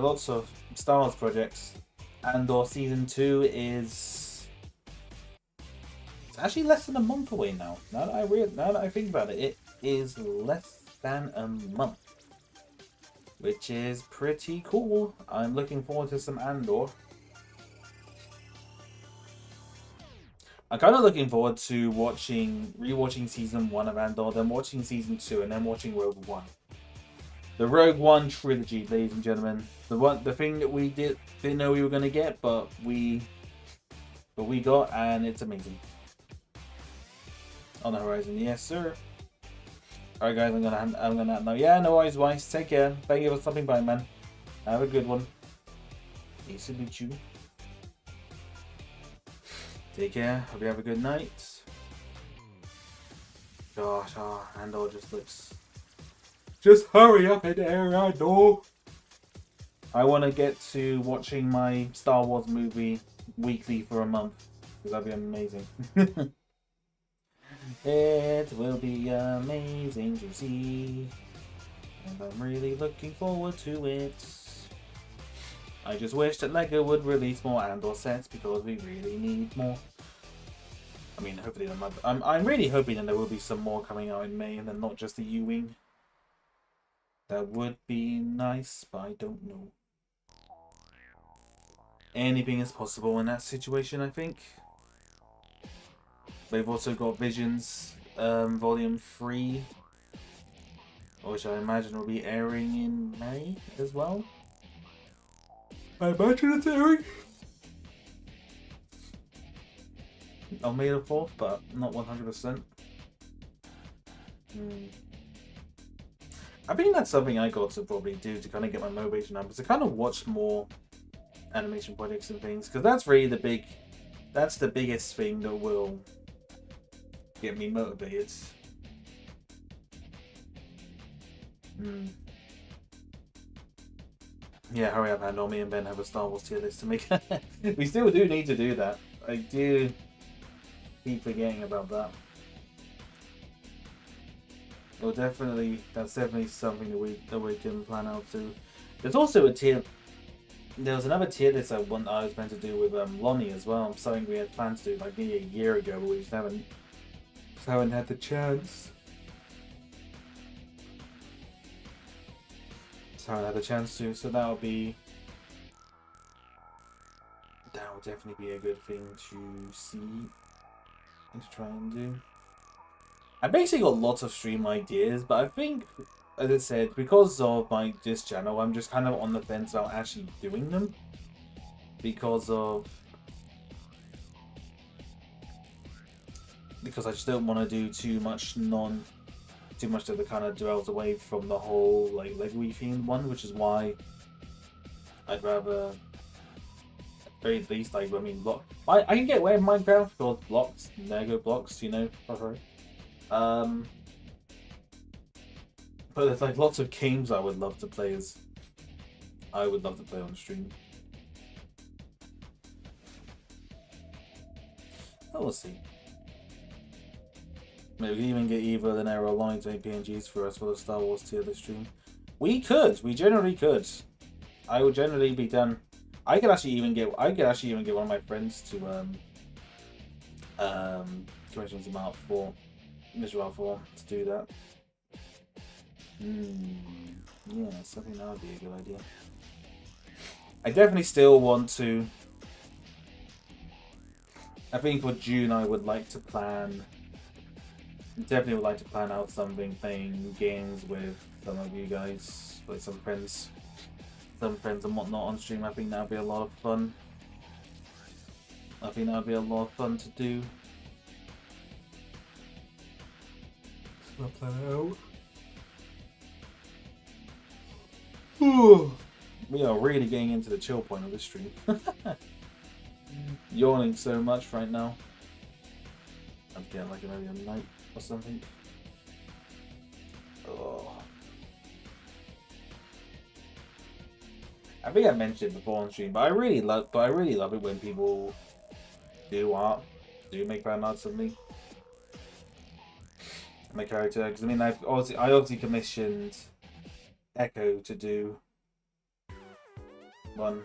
lots of Star Wars projects. Andor Season 2 is. It's actually less than a month away now. Now that I think about it, it is less than a month. Which is pretty cool. I'm looking forward to some Andor. I'm kind of looking forward to rewatching Season 1 of Andor, then watching Season 2, and then watching Rogue One. The Rogue One trilogy, ladies and gentlemen. The thing that we didn't know we were gonna get, but we got, and it's amazing. On the horizon, yes, sir. All right, guys, I'm gonna now. Yeah, no worries, Weiss. Take care. Thank you for stopping by, man. Have a good one. Peace to meet you. Take care. Hope you have a good night. gosh, Andor just looks... Just hurry up and Andor! I want to get to watching my Star Wars movie weekly for a month. Because that'd be amazing. It will be amazing to see. And I'm really looking forward to it. I just wish that LEGO would release more Andor sets because we really need more. I mean, hopefully I'm really hoping that there will be some more coming out in May and then not just the U-Wing. That would be nice, but I don't know. Anything is possible in that situation, I think. We've also got Visions Volume 3, which I imagine will be airing in May as well. I imagine it's airing on May the 4th, but not 100%. I think that's something I got to probably do to kind of get my motivation up, to kind of watch more animation projects and things, because that's really that's the biggest thing that will get me motivated. Yeah, hurry up, Andor. Me and Ben have a Star Wars tier list to make. We still do need to do that. I do keep forgetting about that. Well, definitely, that's definitely something that we can plan out too. There's also a tier. There was another tier list I was meant to do with Lonnie as well. Something we had planned to do like maybe a year ago, but we just haven't had the chance. So that would definitely be a good thing to see and to try and do. I basically got lots of stream ideas, but I think, as I said, because of this channel, I'm just kind of on the fence about actually doing them. Because I just don't want to do too much that kind of dwells away from the whole like Lego-y themed one, which is why I'd rather, at the very least, I mean, I can get away with Minecraft because blocks, Lego blocks, you know. But there's like lots of games I would love to play on stream. Oh, we'll see. Maybe we can even get either an AreaLight to make PNGs for us for the Star Wars tier list stream. We generally could. I would generally be done. I could actually even get one of my friends to commission some art for Mr. Alpha to do that. Yeah, I think that would be a good idea. I definitely still want to. I think for June I would like to plan. Definitely would like to plan out something, playing games with some of you guys, like some friends and whatnot on stream. I think that would be a lot of fun. To do. I'll plan it out. We are really getting into the chill point of this stream. Yawning so much right now. I'm getting like maybe a night or something. Oh. I think I mentioned it before on stream, but I really love it when people do make fan arts of me. My character, because I mean, I obviously commissioned Echo to do one.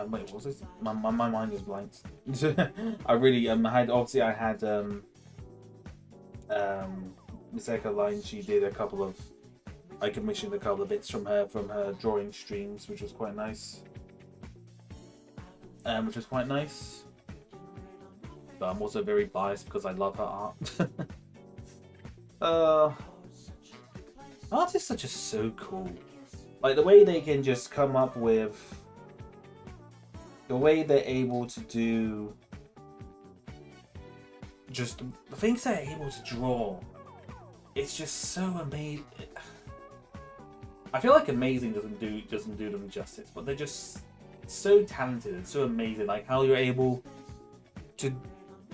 Wait, what was this? My mind is blank. I really I had Miss Echo Line. She did I commissioned a couple of bits from her drawing streams, which was quite nice. But I'm also very biased because I love her art. Artists are just so cool. Like the way they can just come up with, the way they're able to do, just the things they're able to draw. It's just so amazing. I feel like amazing doesn't do them justice, but they're just so talented and so amazing. Like how you're able to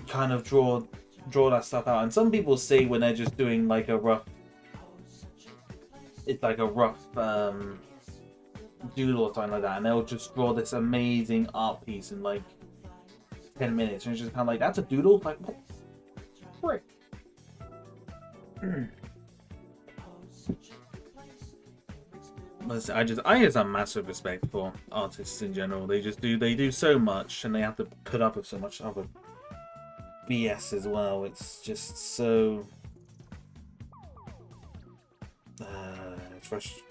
kind of draw that stuff out. And some people say when they're just doing like a rough, it's like a rough doodle or something like that, and they'll just draw this amazing art piece in like 10 minutes, and it's just kind of like, that's a doodle? Like, what? Frick. I just have massive respect for artists in general. They do so much, and they have to put up with so much other BS as well. It's just so it's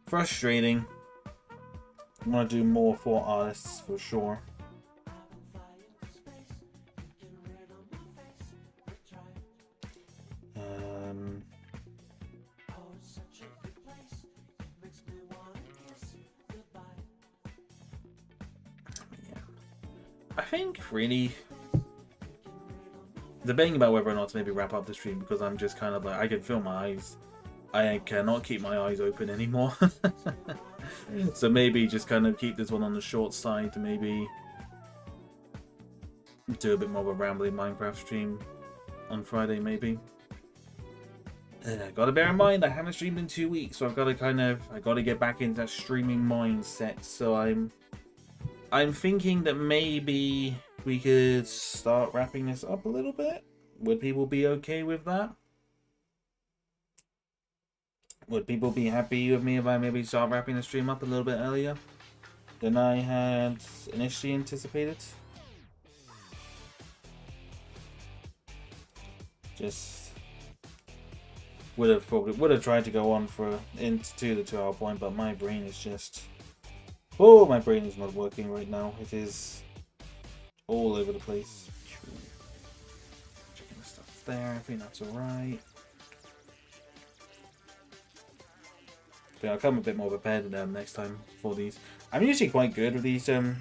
frustrating. I want to do more for artists for sure. I think really debating about whether or not to maybe wrap up the stream, because I'm just kind of like, I can feel my eyes. I cannot keep my eyes open anymore. So maybe just kind of keep this one on the short side to maybe do a bit more of a rambling Minecraft stream on Friday maybe. And I gotta bear in mind I haven't streamed in 2 weeks, so I've got to I gotta get back into that streaming mindset. So I'm thinking that maybe we could start wrapping this up a little bit. Would people be okay with that? Would people be happy with me if I maybe start wrapping the stream up a little bit earlier than I had initially anticipated? Just would have tried to go on for into the 2-hour point, but my brain is just, oh, my brain is not working right now. It is all over the place. Checking the stuff there. I think that's alright. I'll come a bit more prepared next time for these. I'm usually quite good with these challenge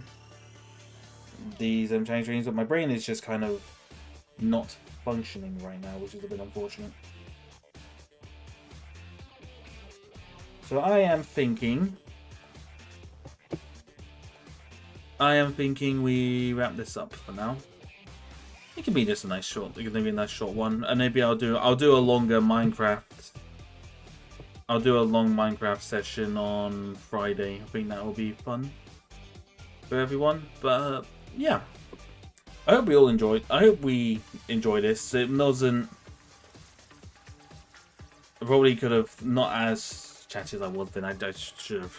streams, but my brain is just kind of not functioning right now, which is a bit unfortunate. So I am thinking we wrap this up for now. It can be just a nice short. It can be a nice short one, and maybe I'll do a longer Minecraft. I'll do a long Minecraft session on Friday. I think that will be fun for everyone. But yeah, I hope we all enjoyed. I hope we enjoy this. It wasn't. I probably could have not as chatty as I would. Then I should have.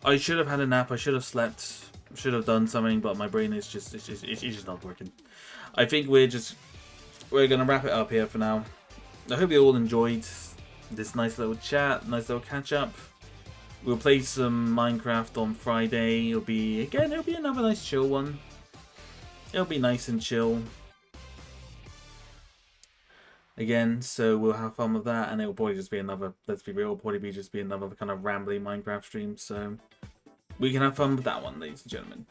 I should have had a nap. I should have slept. Should have done something. But my brain is just it's just not working. I think we're gonna wrap it up here for now. I hope you all enjoyed this nice little chat, nice little catch up. We'll play some Minecraft on Friday. It'll be another nice chill one. It'll be nice and chill again, so we'll have fun with that, and it'll probably just be another, let's be real, just be another kind of rambling Minecraft stream, so we can have fun with that one, ladies and gentlemen.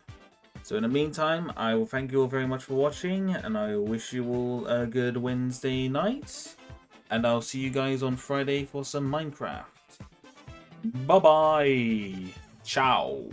So in the meantime, I will thank you all very much for watching, and I wish you all a good Wednesday night. And I'll see you guys on Friday for some Minecraft. Bye-bye. Ciao.